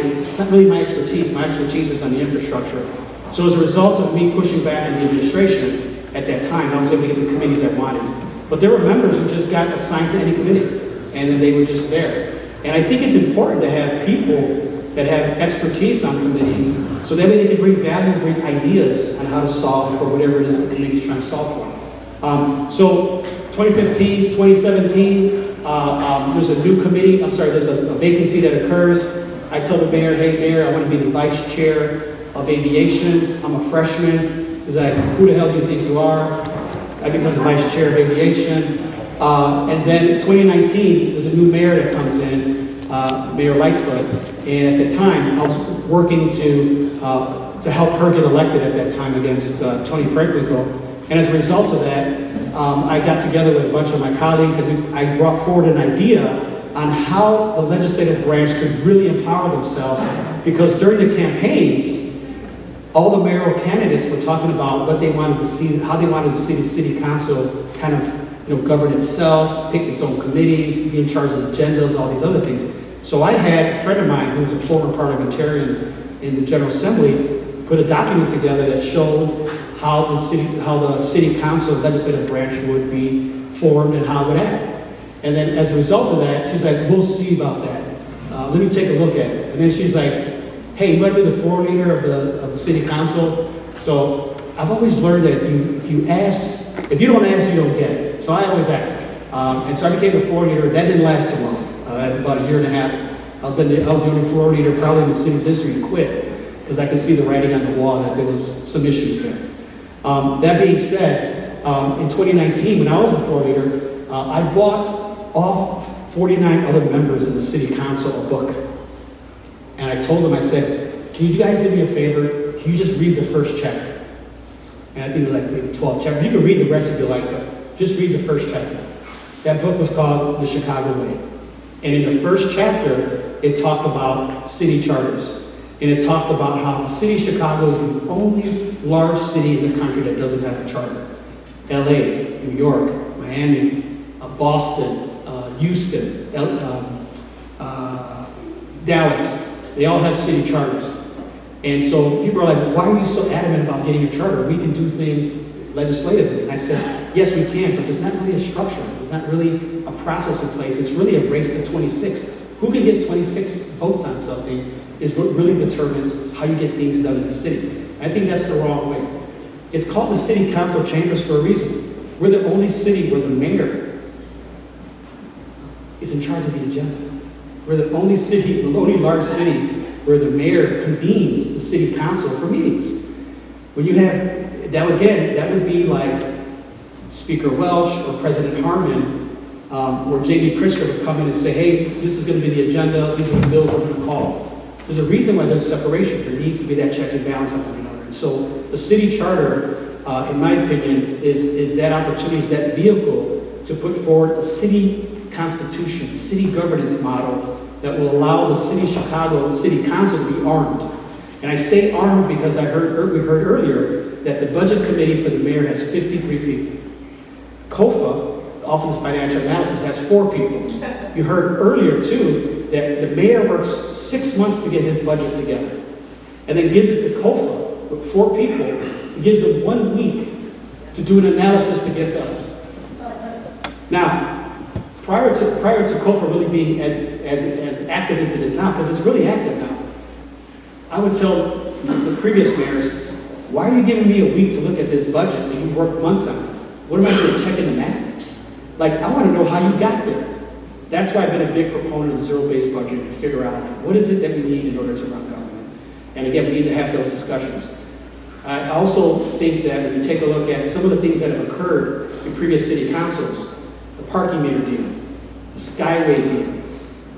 expertise. My expertise is on the infrastructure. So as a result of me pushing back in the administration at that time, I was able to get the committees I wanted. But there were members who just got assigned to any committee, and then they were just there. And I think it's important to have people that have expertise on committees, so that way they can bring value, bring ideas on how to solve for whatever it is the committee is trying to solve for. So 2015, 2017, there's a new committee, there's a vacancy that occurs. I tell the mayor, hey mayor, I want to be the vice chair of aviation. I'm a freshman. He's like, who the hell do you think you are? I become the vice chair of aviation. And then in 2019, there's a new mayor that comes in, Mayor Lightfoot, and at the time, I was working to help her get elected at that time against Tony Preckwinkle. And as a result of that, I got together with a bunch of my colleagues, and I brought forward an idea on how the legislative branch could really empower themselves, because during the campaigns, all the mayoral candidates were talking about what they wanted to see, how they wanted to see the city council kind of govern itself, pick its own committees, be in charge of agendas, all these other things. So I had a friend of mine who was a former parliamentarian in the General Assembly put a document together that showed how the city council legislative branch would be formed and how it would act. And then as a result of that, she's like, we'll see about that. Let me take a look at it. And then she's like, hey, you might be the floor leader of the city council. So I've always learned that if you don't ask, you don't get it. So I always ask. And so I became the floor leader. That didn't last too long. After about a year and a half, I was the only floor leader probably in the city history to quit, because I could see the writing on the wall that there was some issues there. That being said, in 2019, when I was the floor leader, I bought off 49 other members of the city council a book. And I told them, I said, can you guys do me a favor? Can you just read the first chapter? And I think it was like maybe 12 chapters. You can read the rest if you like, but just read the first chapter. That book was called The Chicago Way. And in the first chapter, it talked about city charters. And it talked about how the city of Chicago is the only large city in the country that doesn't have a charter. LA, New York, Miami, Boston, Houston, Dallas, they all have city charters. And so people are like, why are you so adamant about getting a charter? We can do things legislatively. And I said, yes, we can, but there's not really a structure. There's not really a process in place. It's really a race to 26. Who can get 26 votes on something is what really determines how you get things done in the city. I think that's the wrong way. It's called the city council chambers for a reason. We're the only city where the mayor is in charge of the agenda. We're the only city, the only large city where the mayor convenes the city council for meetings. When you have, that again, that would be like Speaker Welch or President Harmon, or Jamie Prisker would come in and say, hey, this is going to be the agenda, these are the bills we're going to call. There's a reason why there's separation. There needs to be that check and balance on one another. And so the city charter, in my opinion, is that opportunity, is that vehicle to put forward a city constitution, a city governance model that will allow the city of Chicago, the city council to be armed. And I say armed because we heard earlier that the budget committee for the mayor has 53 people. COFA, the Office of Financial Analysis, has 4 people. You heard earlier, too, that the mayor works 6 months to get his budget together and then gives it to COFA with 4 people. He gives them 1 week to do an analysis to get to us. Now, prior to COFA really being as active as it is now, because it's really active now, I would tell the previous mayors, why are you giving me a week to look at this budget and you worked months on it? What am I doing, checking the math? Like, I want to know how you got there. That's why I've been a big proponent of zero-based budget and figure out what is it that we need in order to run government. And again, we need to have those discussions. I also think that when you take a look at some of the things that have occurred in previous city councils, the parking meter deal, the Skyway deal,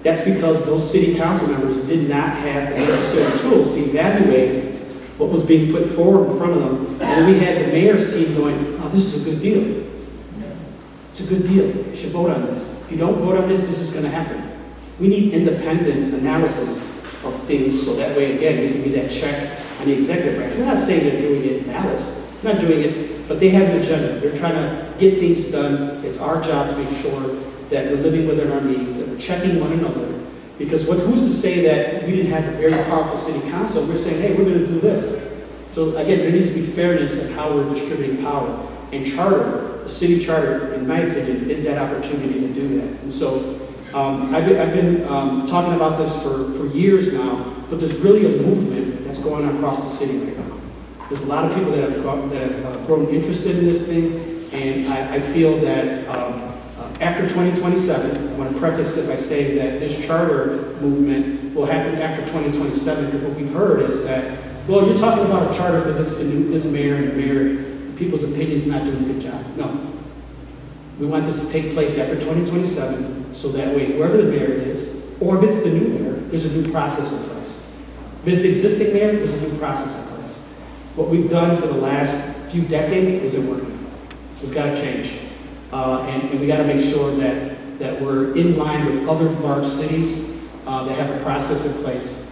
that's because those city council members did not have the necessary tools to evaluate what was being put forward in front of them. And then we had the mayor's team going, oh, this is a good deal. It's a good deal. You should vote on this. If you don't vote on this, this is going to happen. We need independent analysis of things so that way, again, we can be that check on the executive branch. We're not saying they're doing it in malice. We're not doing it, but they have an agenda. They're trying to get things done. It's our job to make sure that we're living within our means and we're checking one another. Because who's to say that we didn't have a very powerful city council? We're saying, hey, we're going to do this. So again, there needs to be fairness in how we're distributing power. And charter, the city charter, in my opinion, is that opportunity to do that. And so I've been talking about this for years now, but there's really a movement that's going on across the city right now. There's a lot of people that have grown interested in this thing, and I feel that after 2027, I want to preface it by saying that this charter movement will happen after 2027, because what we've heard is that, well, you're talking about a charter because it's this mayor and the mayor, people's opinions not doing a good job. No. We want this to take place after 2027, so that way, whoever the mayor is, or if it's the new mayor, there's a new process in place. If it's the existing mayor, there's a new process in place. What we've done for the last few decades isn't working. We've got to change. And we got to make sure that we're in line with other large cities that have a process in place,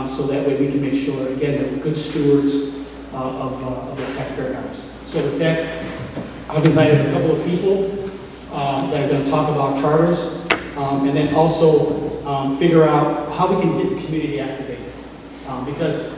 so that way we can make sure, again, that we're good stewards of the taxpayer dollars. So with that, I've invited a couple of people that are going to talk about charters, and then also figure out how we can get the community activated. Because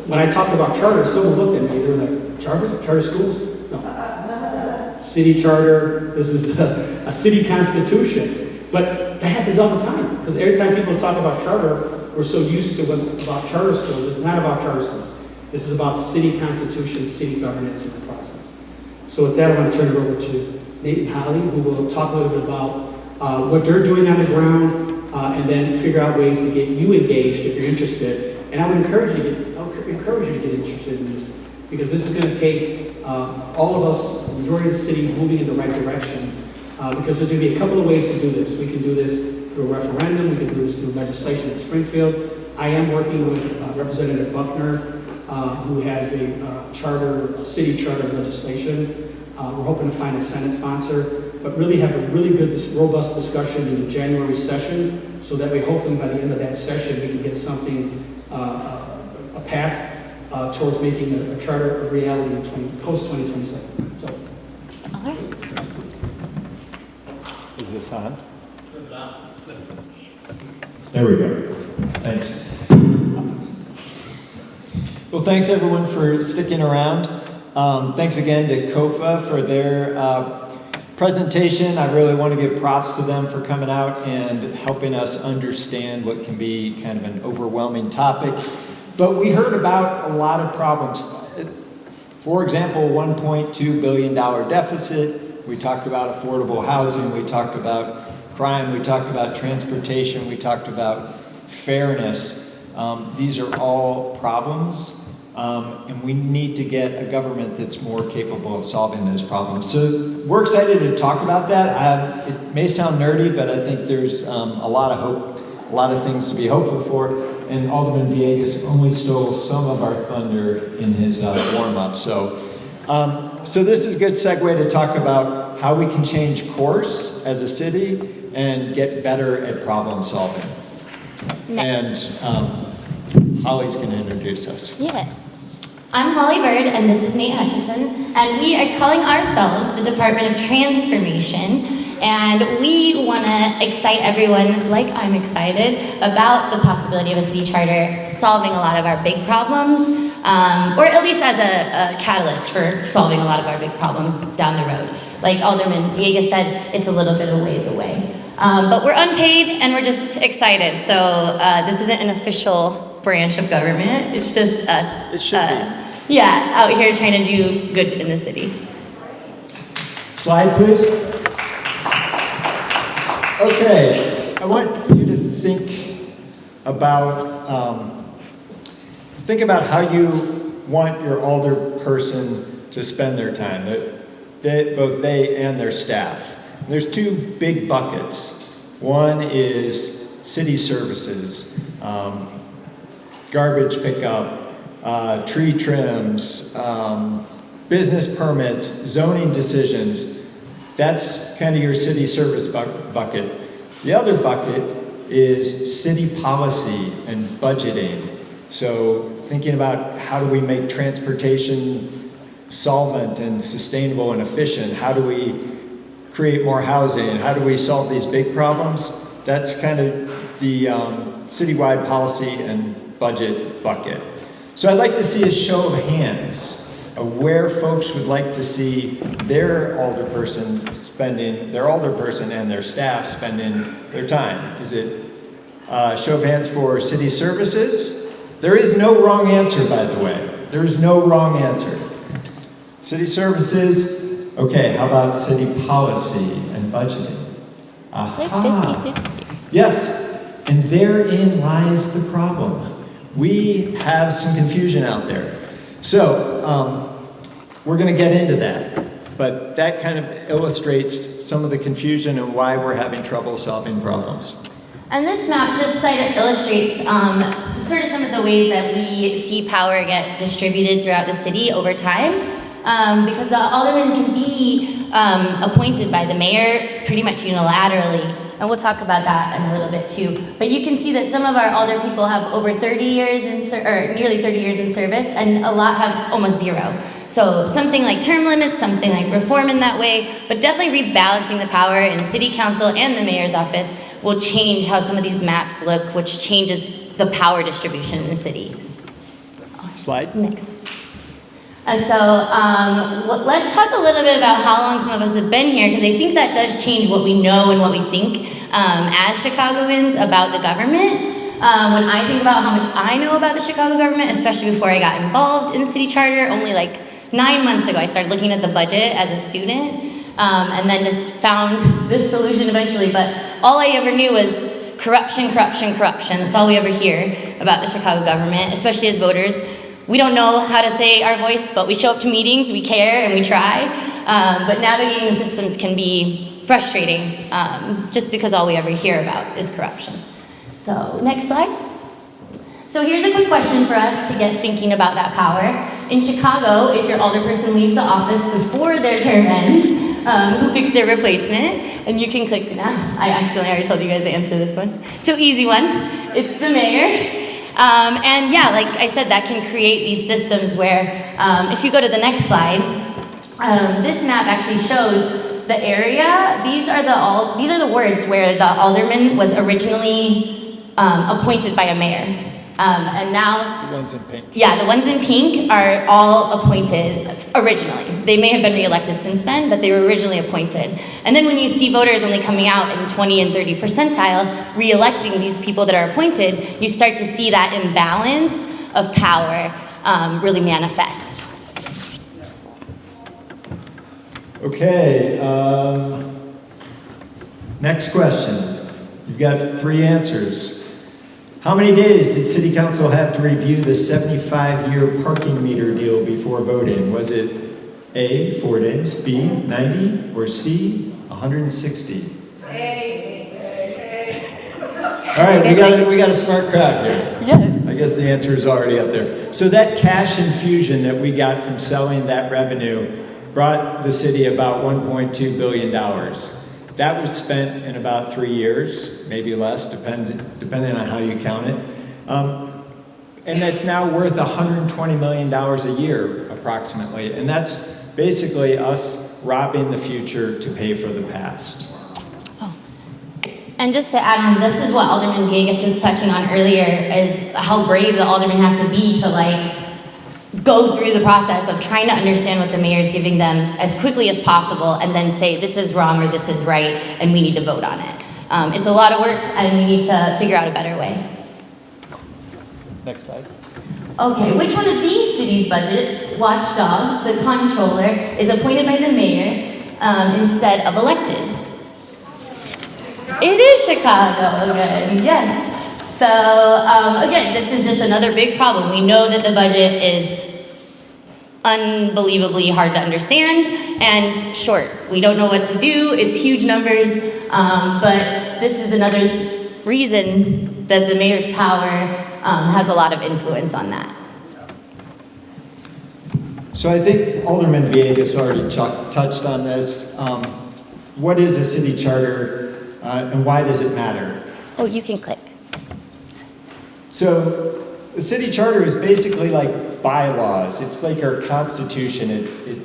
when I talked about charters, someone looked at me, they were like, charter schools? No. City charter, this is a city constitution. But that happens all the time, because every time people talk about charter, we're so used to what's about charter schools. It's not about charter schools. This is about city constitution, city governance, and the process. So with that, I want to turn it over to Nate and Holly, who will talk a little bit about what they're doing on the ground, and then figure out ways to get you engaged if you're interested. And I would encourage you to get interested in this, because this is going to take all of us, the majority of the city, moving in the right direction. Because there's going to be a couple of ways to do this. We can do this through a referendum. We can do this through legislation in Springfield. I am working with Representative Buckner, who has a city charter legislation. We're hoping to find a Senate sponsor, but really have a really good, robust discussion in the January session, so that way, hopefully, by the end of that session, we can get something, a path towards making a charter a reality in post-2027. So. All right. Is this on? There we go. Thanks. Well, thanks everyone for sticking around. Thanks again to COFA for their presentation. I really want to give props to them for coming out and helping us understand what can be kind of an overwhelming topic. But we heard about a lot of problems. For example, $1.2 billion deficit. We talked about affordable housing. We talked about crime. We talked about transportation. We talked about fairness. These are all problems. And we need to get a government that's more capable of solving those problems. So we're excited to talk about that. It may sound nerdy, but I think there's a lot of hope, a lot of things to be hopeful for. And Alderman Villegas only stole some of our thunder in his warm-up. So this is a good segue to talk about how we can change course as a city and get better at problem solving. Next. And Holly's going to introduce us. Yes. I'm Holly Bird, and this is Nate Hutchison, and we are calling ourselves the Department of Transformation, and we want to excite everyone, like I'm excited, about the possibility of a city charter solving a lot of our big problems, or at least as a catalyst for solving a lot of our big problems down the road. Like Alderman Villegas said, it's a little bit of ways away. But we're unpaid, and we're just excited, so this isn't an official branch of government. It's just us. It should be. Yeah, out here trying to do good in the city. Slide, please. Okay, I want you to think about how you want your alderperson to spend their time. Both they and their staff. There's two big buckets. One is city services. Garbage pickup, tree trims, business permits, zoning decisions. That's kind of your city service bucket. The other bucket is city policy and budgeting. So thinking about how do we make transportation solvent and sustainable and efficient? How do we create more housing? How do we solve these big problems? That's kind of the citywide policy and budget bucket. So I'd like to see a show of hands of where folks would like to see their alderperson and their staff spending their time. Is it show of hands for city services? There is no wrong answer, by the way. There is no wrong answer. City services, okay, how about city policy and budgeting? Say 50-50. Yes, and therein lies the problem. We have some confusion out there. So, we're going to get into that. But that kind of illustrates some of the confusion and why we're having trouble solving problems. And this map just illustrates sort of some of the ways that we see power get distributed throughout the city over time. Because the alderman can be appointed by the mayor pretty much unilaterally. And we'll talk about that in a little bit too. But you can see that some of our alder people have over 30 years or nearly 30 years in service, and a lot have almost zero. So something like term limits, something like reform in that way, but definitely rebalancing the power in city council and the mayor's office will change how some of these maps look, which changes the power distribution in the city. Slide. Next. And so let's talk a little bit about how long some of us have been here, because I think that does change what we know and what we think as Chicagoans about the government. When I think about how much I know about the Chicago government, especially before I got involved in the city charter, only like 9 months ago I started looking at the budget as a student, and then just found this solution eventually. But all I ever knew was corruption, corruption, corruption. That's all we ever hear about the Chicago government, especially as voters. We don't know how to say our voice, but we show up to meetings, we care, and we try. But navigating the systems can be frustrating, just because all we ever hear about is corruption. So, next slide. So here's a quick question for us to get thinking about that power. In Chicago, if your alderperson leaves the office before their term ends, who picks their replacement? And you can click now. I accidentally already told you guys to answer this one. So easy one. It's the mayor. And yeah, like I said, that can create these systems where, if you go to the next slide, this map actually shows the area. These are the wards where the alderman was originally appointed by a mayor. And now, The ones in pink. yeah, the ones in pink are all appointed originally. They may have been reelected since then, but they were originally appointed. And then when you see voters only coming out in 20 and 30 percentile, reelecting these people that are appointed, you start to see that imbalance of power really manifest. Okay, next question. You've got 3 answers. How many days did City Council have to review the 75-year parking meter deal before voting? Was it A, 4 days, B, 90, or C, 160? All right, we got a smart crowd here. Yes. I guess the answer is already up there. So that cash infusion that we got from selling that revenue brought the city about $1.2 billion. That was spent in about 3 years, maybe less, depending on how you count it. And that's now worth $120 million a year, approximately. And that's basically us robbing the future to pay for the past. And just to add on, this is what Alderman Villegas was touching on earlier, is how brave the aldermen have to be to go through the process of trying to understand what the mayor's giving them as quickly as possible and then say this is wrong or this is right and we need to vote on it. It's a lot of work and we need to figure out a better way. Next slide. Okay, which one of these cities' budget watchdogs, the comptroller, is appointed by the mayor instead of elected? It is Chicago again, yes. So again, this is just another big problem. We know that the budget is unbelievably hard to understand and short. We don't know what to do. It's huge numbers, but this is another reason that the mayor's power has a lot of influence on that. So I think Alderman Villegas already touched on this. What is a city charter and why does it matter? Oh, you can click. So the city charter is basically like bylaws. It's like our constitution. It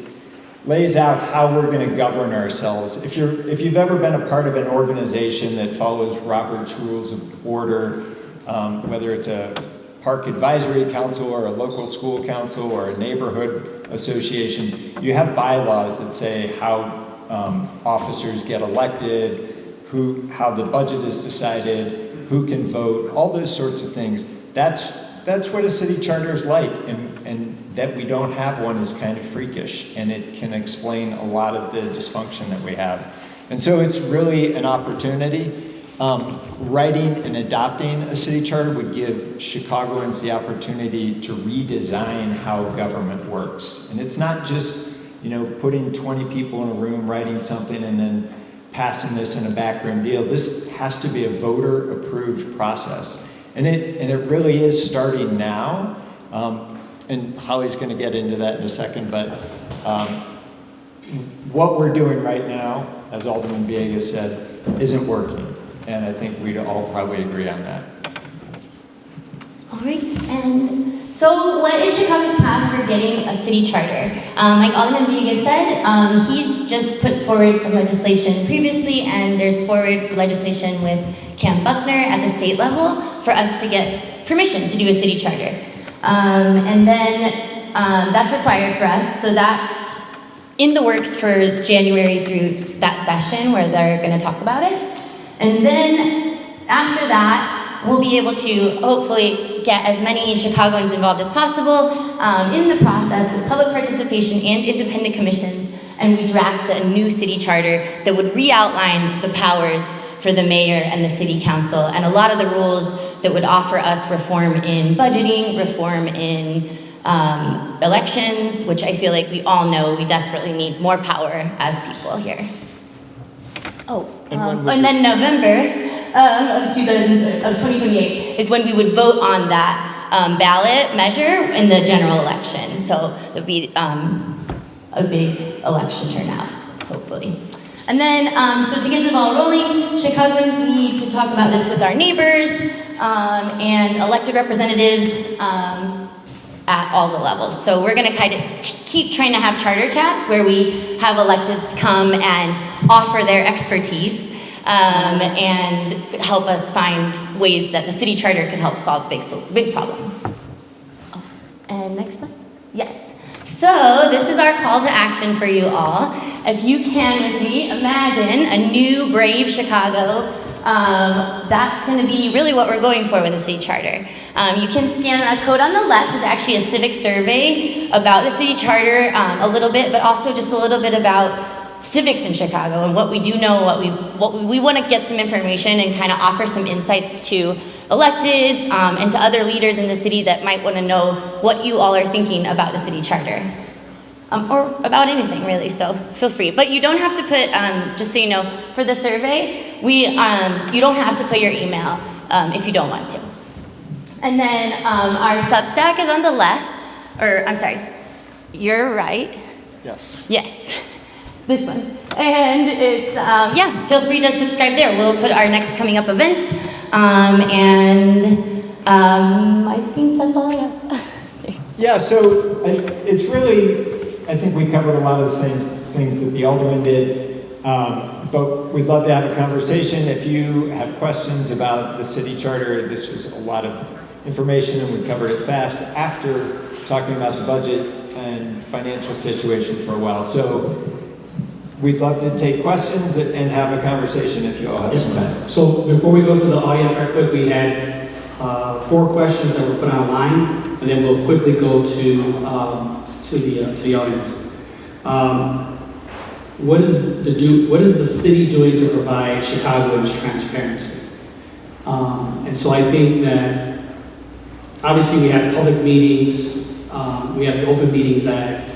lays out how we're going to govern ourselves. If you've ever been a part of an organization that follows Robert's Rules of Order, whether it's a park advisory council or a local school council or a neighborhood association, you have bylaws that say how officers get elected, how the budget is decided, who can vote, all those sorts of things. That's what a city charter is like, and that we don't have one is kind of freakish, and it can explain a lot of the dysfunction that we have. And so it's really an opportunity. Writing and adopting a city charter would give Chicagoans the opportunity to redesign how government works. And it's not just, putting 20 people in a room, writing something, and then passing this in a backroom deal. This has to be a voter-approved process. And it really is starting now. And Holly's going to get into that in a second, but what we're doing right now, as Alderman Villegas said, isn't working. And I think we'd all probably agree on that. All right, and so what is Chicago's path for getting a city charter? Like Alderman Villegas said, he's just put forward some legislation previously, and there's forward legislation with Cam Buckner at the state level for us to get permission to do a city charter. And then that's required for us, so that's in the works for January through that session where they're going to talk about it. And then after that, we'll be able to hopefully get as many Chicagoans involved as possible in the process with public participation and independent commissions, and we draft a new city charter that would re-outline the powers for the mayor and the city council, and a lot of the rules that would offer us reform in budgeting, reform in elections, which I feel like we all know we desperately need more power as people here. Oh, and then November of 2028 is when we would vote on that ballot measure in the general election. So it would be a big election turnout, hopefully. And then, so to get the ball rolling, Chicagoans need to talk about this with our neighbors and elected representatives at all the levels. So we're going to kind of keep trying to have charter chats where we have electeds come and offer their expertise and help us find ways that the city charter can help solve big problems. And next slide. Yes. So this is our call to action for you all. If you can with me imagine a new brave Chicago, that's going to be really what we're going for with the city charter. You can scan a code on the left is actually a civic survey about the city charter a little bit, but also just a little bit about civics in Chicago and what we do know, what we want to get some information and kind of offer some insights to electeds and to other leaders in the city that might want to know what you all are thinking about the city charter. Or about anything really, so feel free. But you don't have to put, just so you know, for the survey, you don't have to put your email if you don't want to. And then our Substack is on the left, or I'm sorry, you're right. Yes, this one. And it's, yeah, feel free to subscribe there. We'll put our next coming up events. I think that's all I have. Yeah, so it's really, I think we covered a lot of the same things that the alderman did, but we'd love to have a conversation. If you have questions about the city charter, this was a lot of information and we covered it fast after talking about the budget and financial situation for a while. So we'd love to take questions and have a conversation if you all have some time. So before we go to the audience right quick, we had 4 questions that were put online, and then we'll quickly go to the audience. What is the city doing to provide Chicagoans transparency? And so I think that obviously we have public meetings, we have the Open Meetings Act,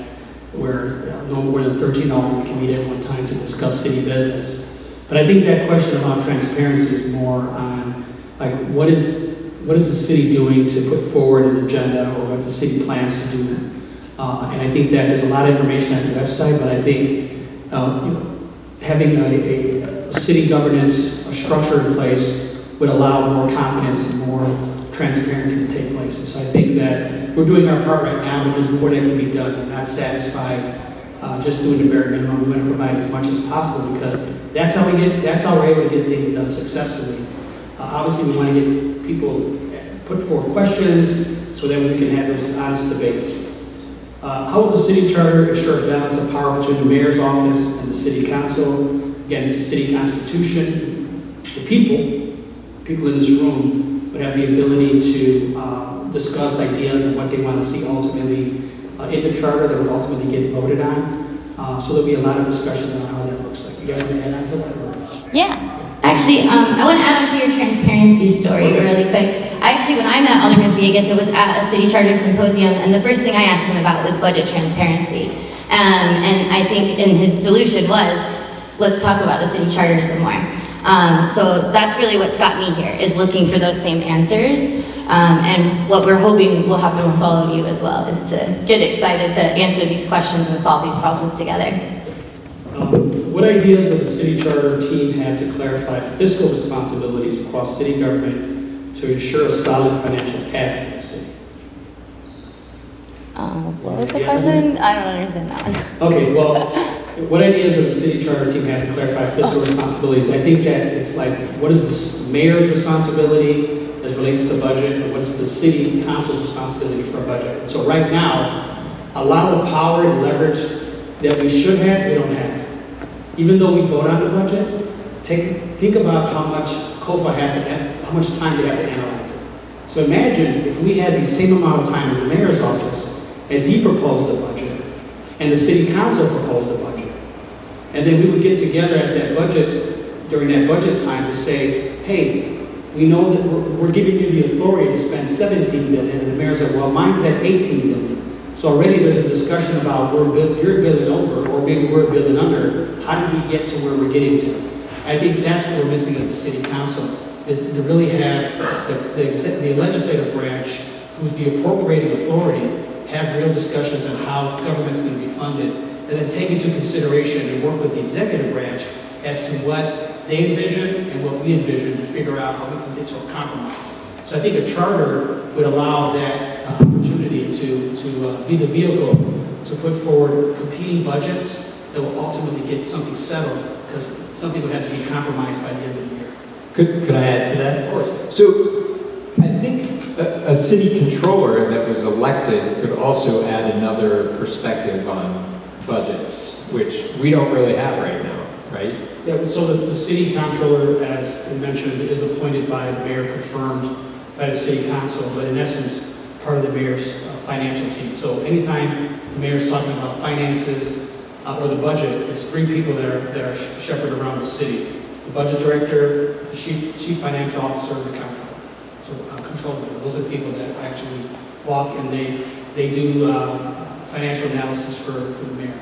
where no more than 13 aldermen can meet at one time to discuss city business. But I think that question about transparency is more on like what is the city doing to put forward an agenda or what the city plans to do. And I think that there's a lot of information on the website, but I think having a city governance structure in place would allow more confidence and more transparency to take place. And so I think that we're doing our part right now, but there's more that can be done. We're not satisfied just doing the bare minimum. We want to provide as much as possible because that's how we're able to get things done successfully. Obviously, we want to get people put forward questions so that we can have those honest debates. How will the city charter assure a balance of power between the mayor's office and the city council? Again, it's a city constitution. The people in this room would have the ability to discuss ideas and what they want to see ultimately in the charter that would ultimately get voted on. So there'll be a lot of discussion on how that looks like. You guys want to add on to that? Yeah. Actually, I want to add on to your transparency story really quick. Actually, when I met Alderman Villegas, it was at a city charter symposium, and the first thing I asked him about was budget transparency. And I think his solution was, let's talk about the city charter some more. So that's really what's got me here, is looking for those same answers. And what we're hoping will happen with all of you as well is to get excited to answer these questions and solve these problems together. What ideas does the city charter team have to clarify fiscal responsibilities across city government to ensure a solid financial path for the city? What was the question? I don't understand that one. Okay, well, what ideas does the city charter team have to clarify fiscal responsibilities? I think that it's like, what is the mayor's responsibility as relates to budget, and what's the city council's responsibility for a budget? So right now, a lot of the power and leverage that we should have, we don't have. Even though we vote on the budget, think about how much COFA has to, how much time they have to analyze it. So imagine if we had the same amount of time as the mayor's office, as he proposed the budget, and the city council proposed the budget. And then we would get together at that budget, during that budget time to say, hey, we know that we're giving you the authority to spend $17 billion, and the mayor's like, well, mine's at $18 billion. So already there's a discussion about you're billing over, or maybe we're billing under. How did we get to where we're getting to? I think that's what we're missing at the city council, is to really have the legislative branch, who's the appropriating authority, have real discussions on how government's going to be funded, and then take into consideration and work with the executive branch as to what they envision and what we envision to figure out how we can get to a compromise. So I think a charter would allow that opportunity to be the vehicle to put forward competing budgets that will ultimately get something settled because something would have to be compromised by the end of the year. Could I add to that? Of course. So I think a city controller that was elected could also add another perspective on budgets, which we don't really have right now, right? Yeah, so the city comptroller, as mentioned, is appointed by the mayor, confirmed by the city council, but in essence, part of the mayor's financial team. So anytime the mayor's talking about finances or the budget, it's three people that are shepherded around the city: the budget director, the chief financial officer, and the comptroller. So controller, those are people that actually walk and they do financial analysis for the mayor.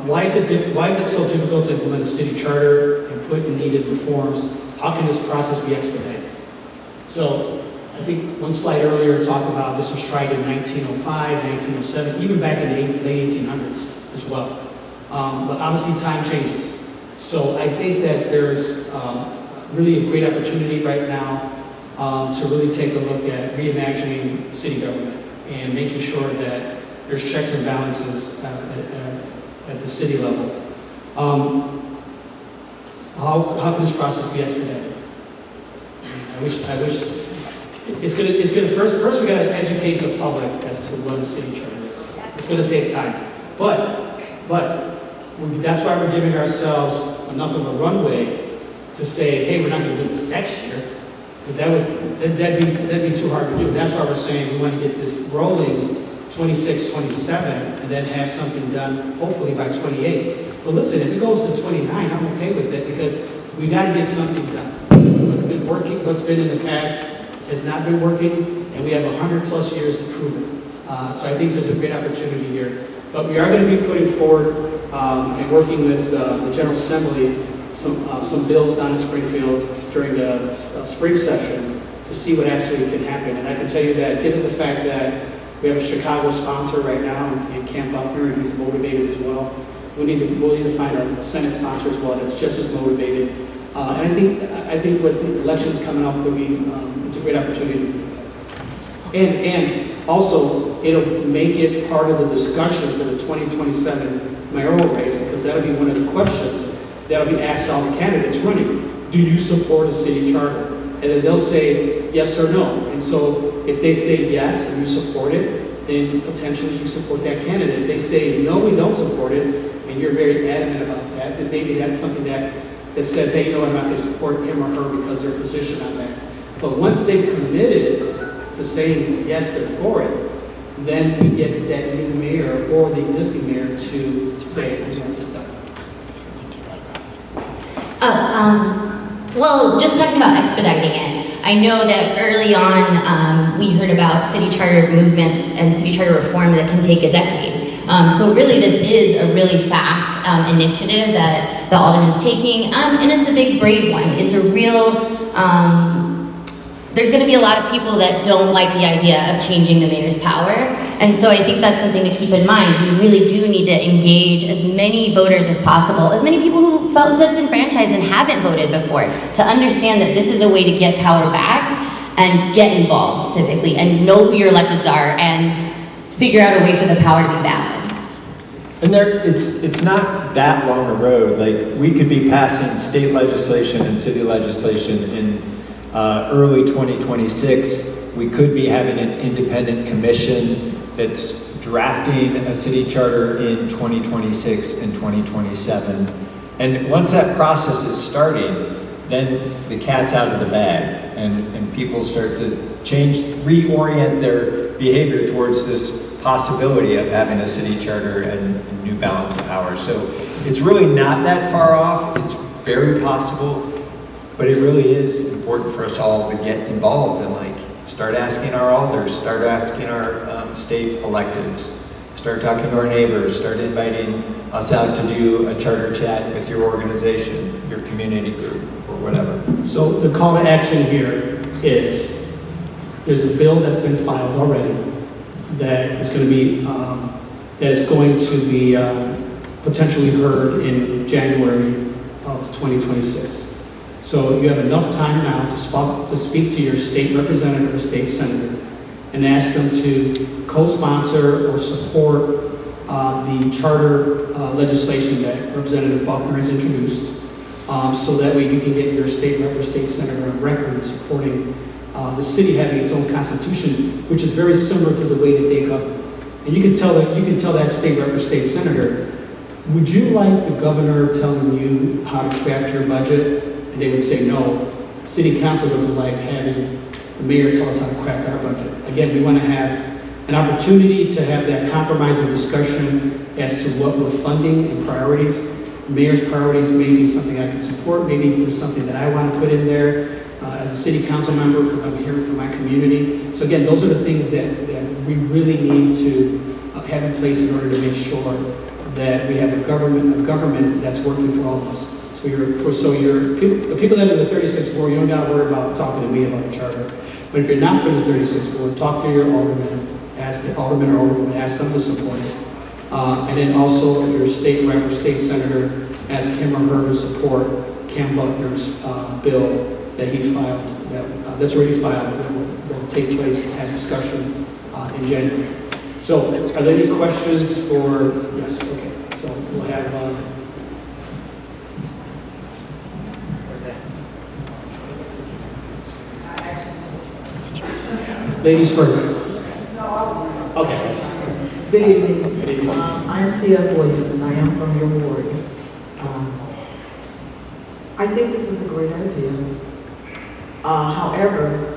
Why is it so difficult to implement a city charter and put in needed reforms? How can this process be expedited? So I think one slide earlier talked about this was tried in 1905, 1907, even back in the late 1800s as well. But obviously time changes. So I think that there's really a great opportunity right now to really take a look at reimagining city government and making sure that there's checks and balances at the city level. How can this process be expedited? I wish it's gonna first we gotta educate the public as to what a city charter is. It's gonna take time, but that's why we're giving ourselves enough of a runway to say, hey, we're not gonna do this next year, because that'd be too hard to do. That's why we're saying we want to get this rolling 26, 27, and then have something done hopefully by 28. But listen, if it goes to 29, I'm okay with it, because we got to get something done. What's been working, what's been in the past has not been working, and we have 100+ years to prove it. So I think there's a great opportunity here. But we are going to be putting forward and working with the General Assembly some bills down in Springfield during the spring session to see what actually can happen. And I can tell you that given the fact that we have a Chicago sponsor right now in Camp Buckner, and he's motivated as well, we'll need to find a Senate sponsor as well that's just as motivated. And I think with the elections coming up, it's a great opportunity. And also, it'll make it part of the discussion for the 2027 mayoral race, because that'll be one of the questions that'll be asked all the candidates running. Do you support a city charter? And then they'll say yes or no. And so if they say yes and you support it, then potentially you support that candidate. If they say no, we don't support it, and you're very adamant about that, then maybe that's something that says, hey, you know what, I'm not going to support him or her because their position on that. But once they've committed to saying yes, they're for it, then we get that new mayor or the existing mayor to say, we're going to stop. Well, just talking about expediting it, I know that early on we heard about city charter movements and city charter reform that can take a decade. So really this is a really fast initiative that the Alderman's taking, and it's a big, brave one. It's a real, there's going to be a lot of people that don't like the idea of changing the mayor's power, and so I think that's something to keep in mind. We really do need to engage as many voters as possible, as many people who felt disenfranchised and haven't voted before, to understand that this is a way to get power back and get involved civically and know who your electeds are and figure out a way for the power to be balanced. And it's not that long a road. Like, we could be passing state legislation and city legislation in early 2026. We could be having an independent commission that's drafting a city charter in 2026 and 2027. And once that process is starting, then the cat's out of the bag, and people start to reorient their behavior towards this possibility of having a city charter and new balance of power. So it's really not that far off. It's very possible, but it really is important for us all to get involved and start asking our alders, start asking our state electeds, start talking to our neighbors, start inviting us out to do a charter chat with your organization, your community group, or whatever. So the call to action here is, there's a bill that's been filed already that is going to be potentially heard in January of 2026. So you have enough time now to speak to your state representative or state senator and ask them to co-sponsor or support the charter legislation that Representative Buckner has introduced, so that way you can get your state rep or state senator on record in supporting the city having its own constitution, which is very similar to the way that they govern. And you can tell that state rep or state senator, would you like the governor telling you how to craft your budget? And they would say no. City council doesn't like having the mayor tell us how to craft our budget. Again, we want to have an opportunity to have that compromising discussion as to what we're funding and priorities. Mayor's priorities may be something I can support, maybe there's something that I want to put in there as a city council member because I'm hearing from my community. So again, those are the things that we really need to have in place in order to make sure that we have a government that's working for all of us. So the people that are in the 36th ward, you don't got to worry about talking to me about a charter. But if you're not for the 36th ward, talk to your alderman, ask the alderman or alderwoman, ask them to support it. And then also, if you're a state rep or state senator, ask him or her to support Cam Buckner's bill that he filed, that's already filed, that will take place at discussion in January. So, are there any questions for, yes, okay. So, we'll have, ladies first. Okay. Good evening. I'm C.F. Williams. I am from your ward. I think this is a great idea. However,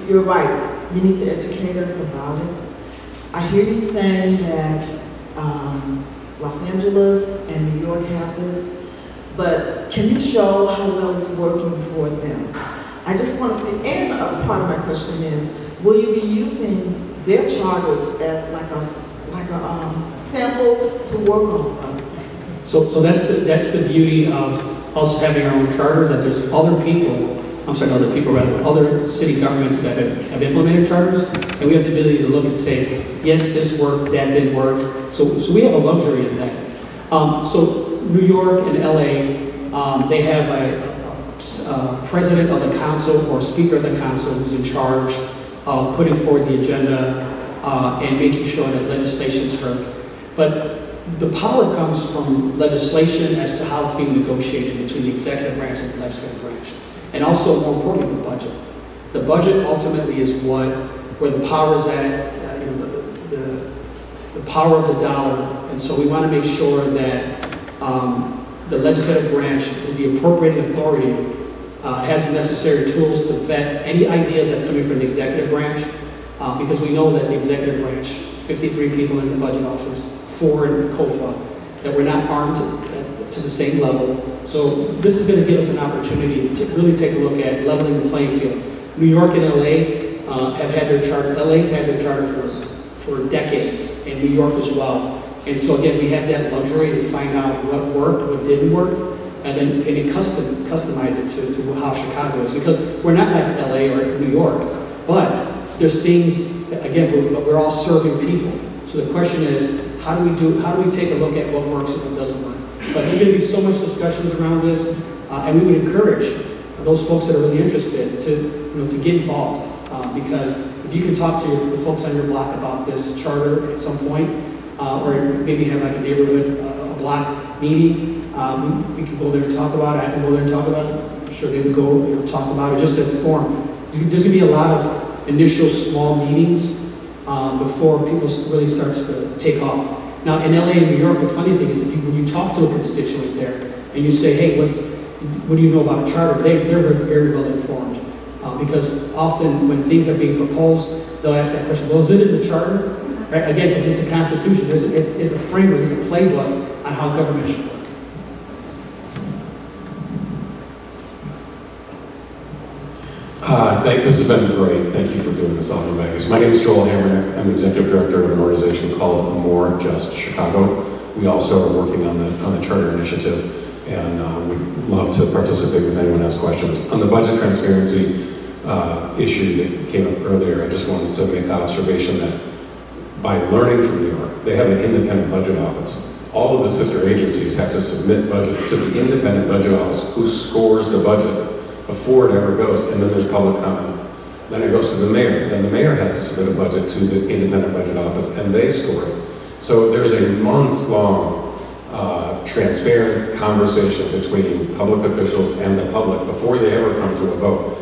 you're right. You need to educate us about it. I hear you saying that Los Angeles and New York have this, but can you show how well it's working for them? I just want to see, and part of my question is, will you be using their charters as like a sample to work on? So that's the beauty of us having our own charter, that there's other city governments that have implemented charters, and we have the ability to look and say, yes, this worked, that didn't work. So we have a luxury in that. So New York and LA, they have a president of the council or speaker of the council who's in charge of putting forward the agenda and making sure that legislation is heard. But the power comes from legislation as to how it's being negotiated between the executive branch and the legislative branch. And also, more importantly, the budget. The budget ultimately is where the power is at, the power of the dollar. And so we want to make sure that the legislative branch is the appropriating authority, has the necessary tools to vet any ideas that's coming from the executive branch, because we know that the executive branch, 53 people in the budget office, 4 in COFA, that we're not armed to the same level. So this is going to give us an opportunity to really take a look at leveling the playing field. New York and LA have had their charter. LA's had their charter for decades, and New York as well. And so again, we have that luxury to find out what worked, what didn't work, and then customize it to how Chicago is. Because we're not like LA or New York, but there's things, again, we're all serving people. So the question is, how do we take a look at what works and what doesn't work? But there's going to be so much discussions around this, and we would encourage those folks that are really interested to get involved, because if you can talk to the folks on your block about this charter at some point, or maybe have like a neighborhood a block meeting, we can go there and talk about it. I can go there and talk about it. I'm sure they would go talk about it just as a forum. There's going to be a lot of initial small meetings before people really starts to take off. Now, in LA and New York, the funny thing is that when you talk to a constituent there and you say, hey, what do you know about a charter? They're very well informed. Because often when things are being proposed, they'll ask that question, well, is it in the charter? Right? Again, because it's a constitution, it's a framework, it's a playbook on how government should work. This has been great. Thank you for doing this, Alderman Villegas. My name is Joel Hammernick. I'm executive director of an organization called A More Just Chicago. We also are working on the charter initiative, and we'd love to participate with anyone who has questions. On the budget transparency issue that came up earlier, I just wanted to make the observation that by learning from New York, they have an independent budget office. All of the sister agencies have to submit budgets to the independent budget office who scores the budget before it ever goes, and then there's public comment. Then it goes to the mayor. Then the mayor has to submit a budget to the independent budget office, and they score it. So there's a months-long transparent conversation between public officials and the public before they ever come to a vote.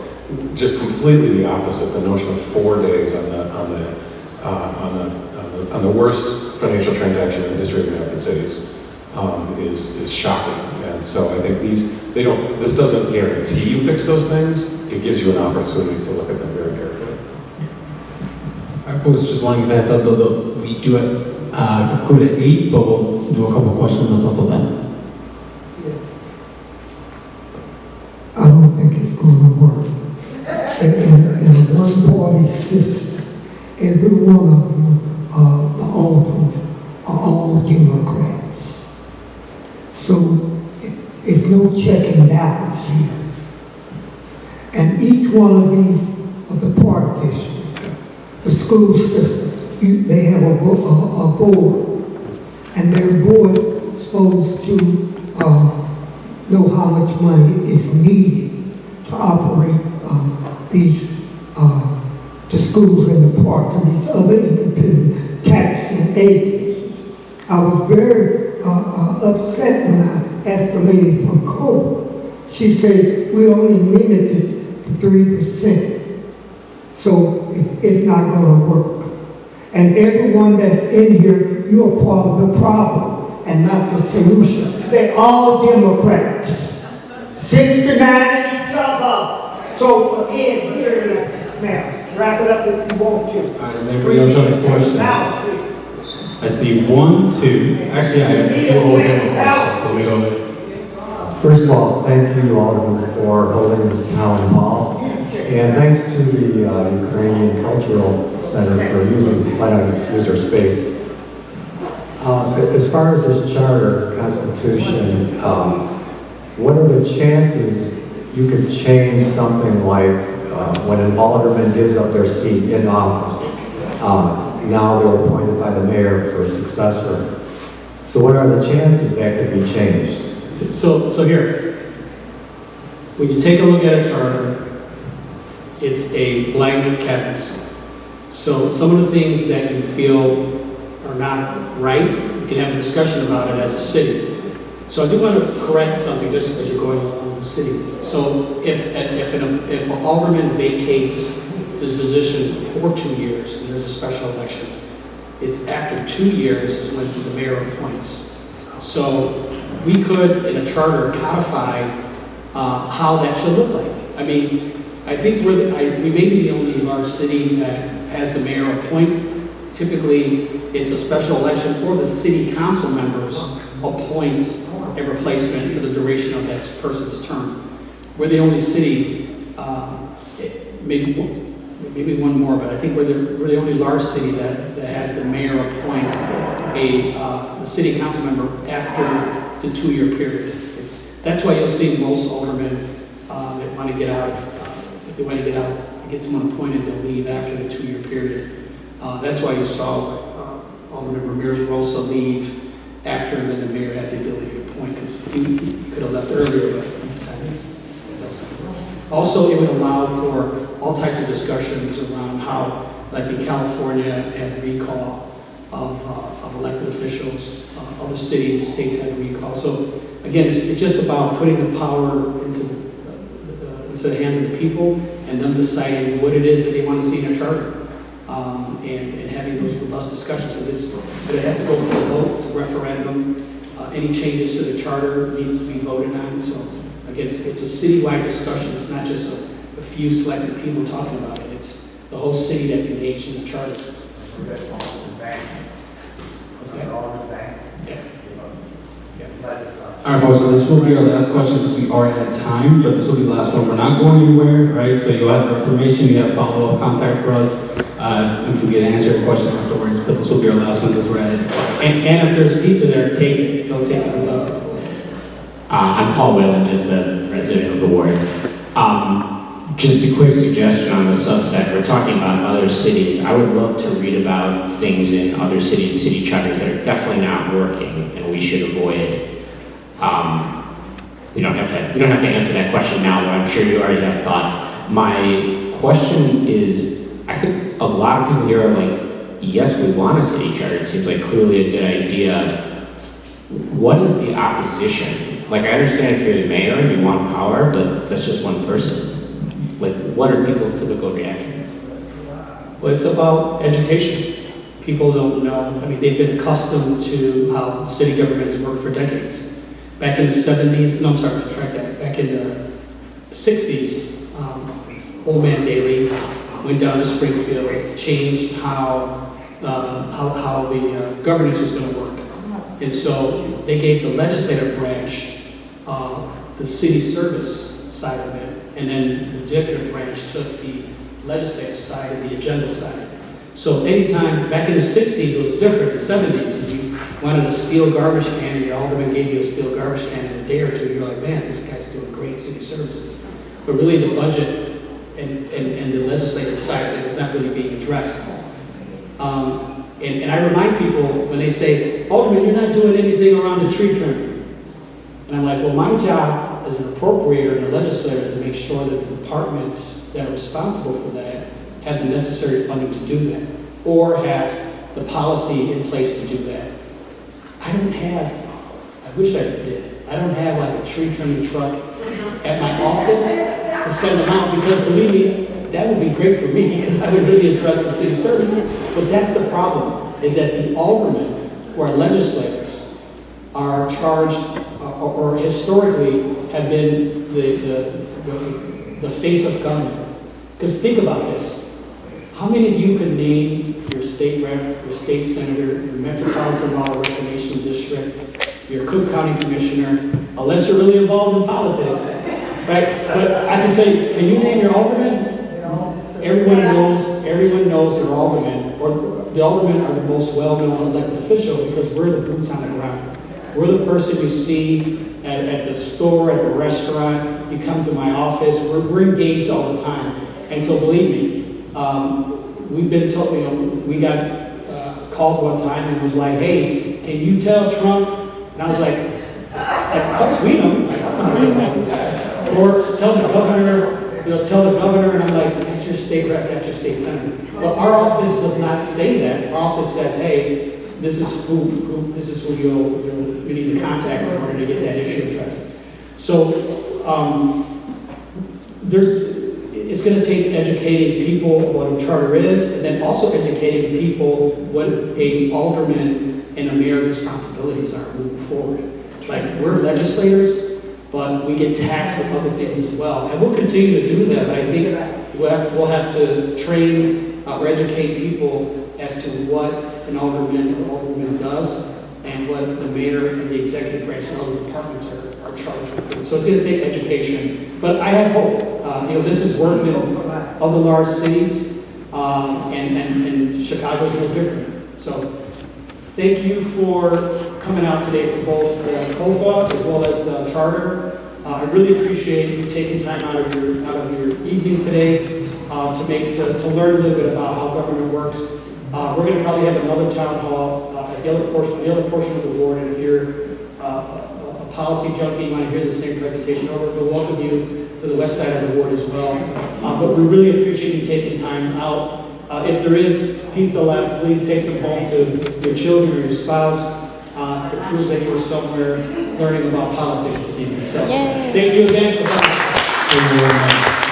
Just completely the opposite. The notion of 4 days on the worst financial transaction in the history of American cities is shocking. And so I think this doesn't guarantee you fix those things. It gives you an opportunity to look at them very carefully. I was just wanting to pass out though, we do conclude at 8, but we'll do a couple questions up until then. I don't think it's going to work. In a one-party system, every one of them, the Aldermans, are all Democrats. So it's no check and balance here. And each one of the park districts, the school system, they have a board, and their board is supposed to know how much money is needed to operate the schools and the parks and these other independent taxing agencies. I was very upset when I asked the lady from COFA. She said, we only limited to 3%. So it's not going to work. And everyone that's in here, you're part of the problem and not the solution. They're all Democrats. 69 each other. So again, here it is. Now, wrap it up if you want to. All right, does anybody else have a question? Now, please. I see 1, 2. Actually, I do owe him a question, so we go. First of all, thank you, Alderman, for holding this town hall. And thanks to the Ukrainian Cultural Center for letting us use their space. As far as this charter constitution, what are the chances you could change something like when an alderman gives up their seat in office? Now they're appointed by the mayor for a successor. So what are the chances that could be changed? So here, when you take a look at a charter, it's a blank canvas. So some of the things that you feel are not right, we can have a discussion about it as a city. So I do want to correct something just as you're going along the city. So if an alderman vacates his position for 2 years and there's a special election, it's after 2 years is when the mayor appoints. So we could, in a charter, codify how that should look like. I mean, I think we may be the only large city that has the mayor appoint. Typically, it's a special election or the city council members appoint a replacement for the duration of that person's term. We're the only city, maybe one more, but I think we're the only large city that has the mayor appoint a city council member after the 2-year period. That's why you'll see most aldermen that want to get out, if they want to get out and get someone appointed, they'll leave after the 2-year period. That's why you saw Alderman Ramirez-Rosa leave after, and then the mayor had the ability to appoint, because he could have left earlier, but he decided. Also, it would allow for all types of discussions around how, like in California, had recall of elected officials. Other cities and states had recall. So again, it's just about putting the power into the hands of the people and them deciding what it is that they want to see in a charter, and having those robust discussions. But it has to go for a vote, it's a referendum. Any changes to the charter needs to be voted on. So again, it's a citywide discussion. It's not just a few selected people talking about it. It's the whole city that's engaged in the charter. What's that? Yeah. All right, folks, so this will be our last question because we are at time, but this will be the last one. We're not going anywhere, right? So you'll have information, you have follow-up contact for us if we get an answer to your question afterwards, but this will be our last one as read. And if there's pizza there, take it. Don't take it with us. I'm Paul Whalen, just a resident of the ward. Just a quick suggestion on the Substack. We're talking about other cities. I would love to read about things in other cities, city charters that are definitely not working, and we should avoid it. You don't have to answer that question now, but I'm sure you already have thoughts. My question is, I think a lot of people here are like, yes, we want a city charter. It seems like clearly a good idea. What is the opposition? Like, I understand if you're the mayor and you want power, but that's just one person. Like, what are people's typical reactions? Well, it's about education. People don't know. I mean, they've been accustomed to how city governments work for decades. Back in the 70s, no, I'm sorry, retract that. Back in the 60s, Old Man Daley went down to Springfield, changed how the governance was going to work. And so they gave the legislative branch the city service side of it, and then the executive branch took the legislative side and the agenda side. So anytime, back in the 60s, it was different. In the 70s, if you wanted a steel garbage can and your alderman gave you a steel garbage can in a day or two, you're like, man, this guy's doing great city services. But really the budget and the legislative side of it is not really being addressed. And I remind people when they say, Alderman, you're not doing anything around the tree trimming. And I'm like, well, my job as an appropriator and a legislator is to make sure that the departments that are responsible for that have the necessary funding to do that, or have the policy in place to do that. I don't have, I wish I did, I don't have like a tree trimming truck at my office to send them out, because believe me, that would be great for me because I would really address the city service. But that's the problem, is that the aldermen, who are legislators, are charged, or historically have been the face of government. Because think about this. How many of you could name your state rep, your state senator, your metropolitan law reclamation district, your Cook County commissioner, unless you're really involved in politics, right? But I can tell you, can you name your alderman? Everyone knows their alderman, or the aldermen are the most well-known elected official because we're the boots on the ground. We're the person you see at the store, at the restaurant. You come to my office. We're engaged all the time. And so believe me, we've been told, we got called one time and was like, hey, can you tell Trump? And I was like I'll tweet him. Like, I don't know how to do that. Or tell the governor, and I'm like, that's your state rep, that's your state senator. But our office does not say that. Our office says, hey, this is who you need to contact in order to get that issue addressed. So it's going to take educating people what a charter is, and then also educating people what a alderman and a mayor's responsibilities are moving forward. Like, we're legislators, but we get tasked with other things as well. And we'll continue to do that, but I think we'll have to train or educate people as to what an alderman or alderwoman does and what the mayor and the executive branch and other departments are charged with. So it's going to take education. But I have hope. This has worked in other large cities, and Chicago's no different. So thank you for coming out today for both the COFA as well as the charter. I really appreciate you taking time out of your evening today to learn a little bit about how government works. We're going to probably have another town hall at the other portion of the board, and if you're a policy junkie, you want to hear the same presentation over, we'll welcome you to the west side of the ward as well. But we really appreciate you taking time out. If there is pizza left, please take some home to your children or your spouse to prove that you were somewhere learning about politics this evening. So, thank you again for coming.